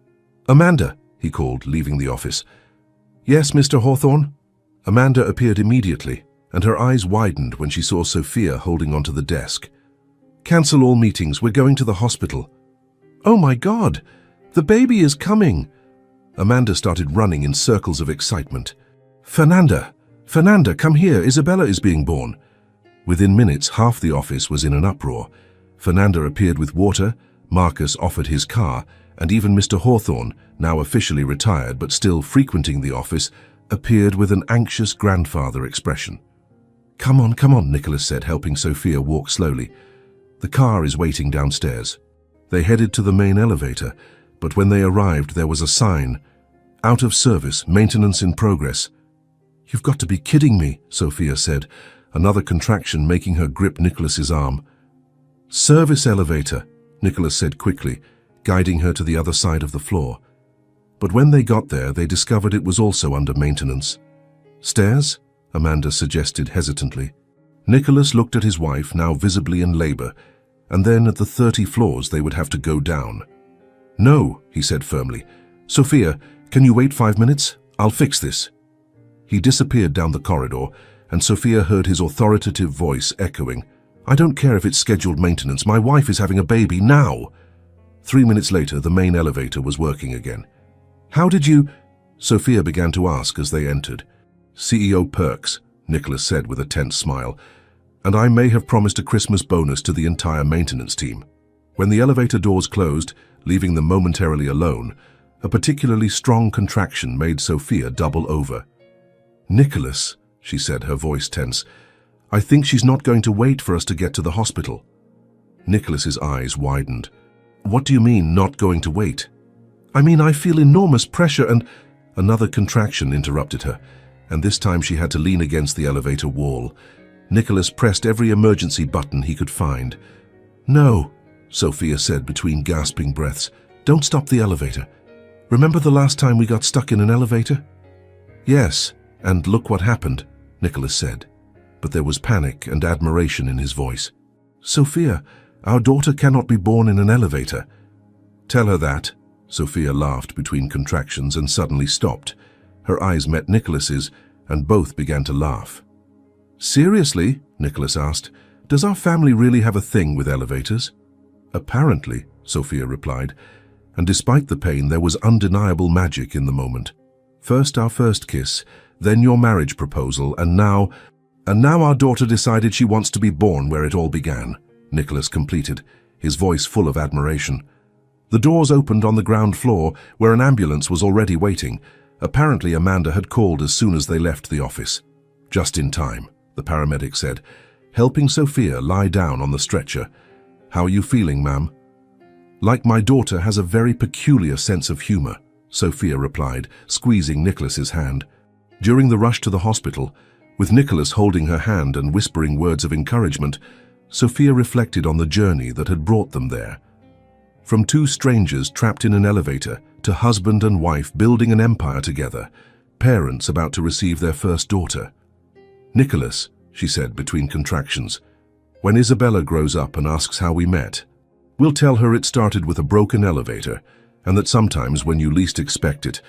Amanda, he called, leaving the office. Yes, Mr. Hawthorne? Amanda appeared immediately, and her eyes widened when she saw Sophia holding onto the desk. Cancel all meetings. We're going to the hospital. Oh my God! The baby is coming! Amanda started running in circles of excitement. Fernanda! Fernanda, come here! Isabella is being born! Within minutes, half the office was in an uproar. Fernanda appeared with water, Marcus offered his car, and even Mr. Hawthorne, now officially retired but still frequenting the office, appeared with an anxious grandfather expression. Come on, Nicholas said, helping Sophia walk slowly. The car is waiting downstairs. They headed to the main elevator, but when they arrived there was a sign. Out of service, maintenance in progress. You've got to be kidding me, Sophia said, another contraction making her grip Nicholas's arm. Service elevator, Nicholas said quickly, guiding her to the other side of the floor. But when they got there, they discovered it was also under maintenance. Stairs? Amanda suggested hesitantly. Nicholas looked at his wife, now visibly in labor, and then at the 30 floors they would have to go down. No, he said firmly. Sophia, can you wait 5 minutes? I'll fix this. He disappeared down the corridor, and Sophia heard his authoritative voice echoing. I don't care if it's scheduled maintenance. My wife is having a baby now. 3 minutes later, the main elevator was working again. How did you... Sophia began to ask as they entered. CEO perks, Nicholas said with a tense smile, and I may have promised a Christmas bonus to the entire maintenance team. When the elevator doors closed, leaving them momentarily alone, a particularly strong contraction made Sophia double over. Nicholas, she said, her voice tense, I think she's not going to wait for us to get to the hospital. Nicholas's eyes widened. What do you mean, not going to wait? I mean, I feel enormous pressure and... Another contraction interrupted her, and this time she had to lean against the elevator wall. Nicholas pressed every emergency button he could find. No, Sophia said between gasping breaths. Don't stop the elevator. Remember the last time we got stuck in an elevator? Yes, and look what happened, Nicholas said. But there was panic and admiration in his voice. Sophia, our daughter cannot be born in an elevator. Tell her that, Sophia laughed between contractions and suddenly stopped. Her eyes met Nicholas's, and both began to laugh. Seriously? Nicholas asked. Does our family really have a thing with elevators? Apparently, Sophia replied, and despite the pain there was undeniable magic in the moment. First our first kiss, then your marriage proposal, and now our daughter decided she wants to be born where it all began, Nicholas completed, his voice full of admiration. The doors opened on the ground floor where an ambulance was already waiting. Apparently Amanda had called as soon as they left the office. Just in time, the paramedic said, helping Sophia lie down on the stretcher. How are you feeling, ma'am? Like my daughter has a very peculiar sense of humor, Sophia replied, squeezing Nicholas's hand. During the rush to the hospital, with Nicholas holding her hand and whispering words of encouragement, Sophia reflected on the journey that had brought them there. From two strangers trapped in an elevator to husband and wife building an empire together, parents about to receive their first daughter. "Nicholas," she said between contractions, "when Isabella grows up and asks how we met, we'll tell her it started with a broken elevator, and that sometimes when you least expect it,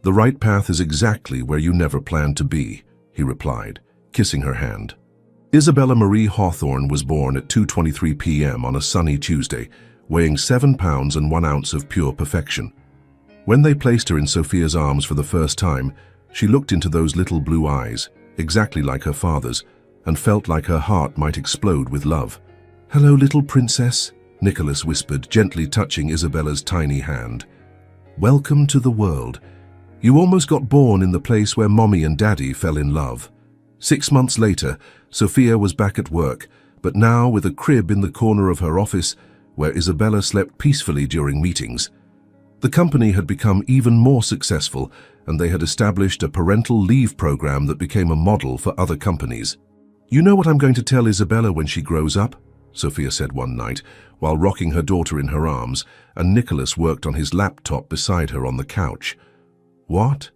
the right path is exactly where you never planned to be," he replied, kissing her hand. Isabella Marie Hawthorne was born at 2:23 p.m. on a sunny Tuesday, weighing 7 pounds and 1 ounce of pure perfection. When they placed her in Sophia's arms for the first time, she looked into those little blue eyes, exactly like her father's, and felt like her heart might explode with love. "Hello, little princess," Nicholas whispered, gently touching Isabella's tiny hand. "Welcome to the world. You almost got born in the place where Mommy and Daddy fell in love." 6 months later, Sophia was back at work, but now with a crib in the corner of her office where Isabella slept peacefully during meetings. The company had become even more successful, and they had established a parental leave program that became a model for other companies. "You know what I'm going to tell Isabella when she grows up?" Sophia said one night, while rocking her daughter in her arms, and Nicholas worked on his laptop beside her on the couch. "What?"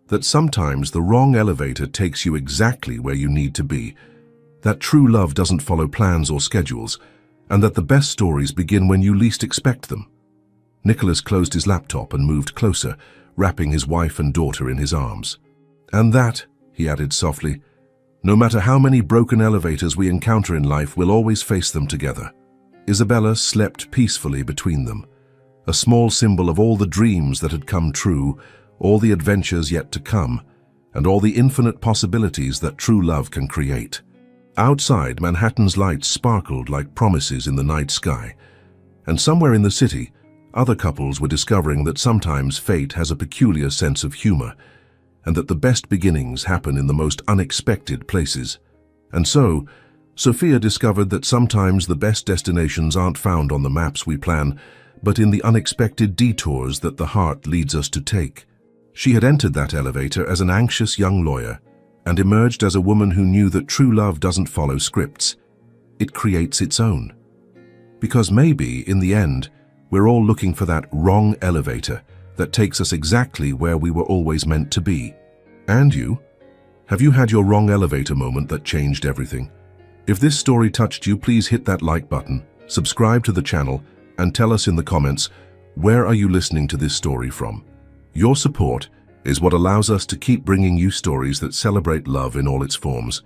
"That sometimes the wrong elevator takes you exactly where you need to be. That true love doesn't follow plans or schedules, and that the best stories begin when you least expect them." Nicholas closed his laptop and moved closer, wrapping his wife and daughter in his arms. "And that," he added softly, "no matter how many broken elevators we encounter in life, we'll always face them together." Isabella slept peacefully between them, a small symbol of all the dreams that had come true, all the adventures yet to come, and all the infinite possibilities that true love can create. Outside, Manhattan's lights sparkled like promises in the night sky, and somewhere in the city, other couples were discovering that sometimes fate has a peculiar sense of humor, and that the best beginnings happen in the most unexpected places. And so, Sophia discovered that sometimes the best destinations aren't found on the maps we plan, but in the unexpected detours that the heart leads us to take. She had entered that elevator as an anxious young lawyer, and emerged as a woman who knew that true love doesn't follow scripts. It creates its own. Because maybe, in the end, we're all looking for that wrong elevator that takes us exactly where we were always meant to be. And you? Have you had your wrong elevator moment that changed everything? If this story touched you, please hit that like button, subscribe to the channel, and tell us in the comments, where are you listening to this story from? Your support is what allows us to keep bringing you stories that celebrate love in all its forms.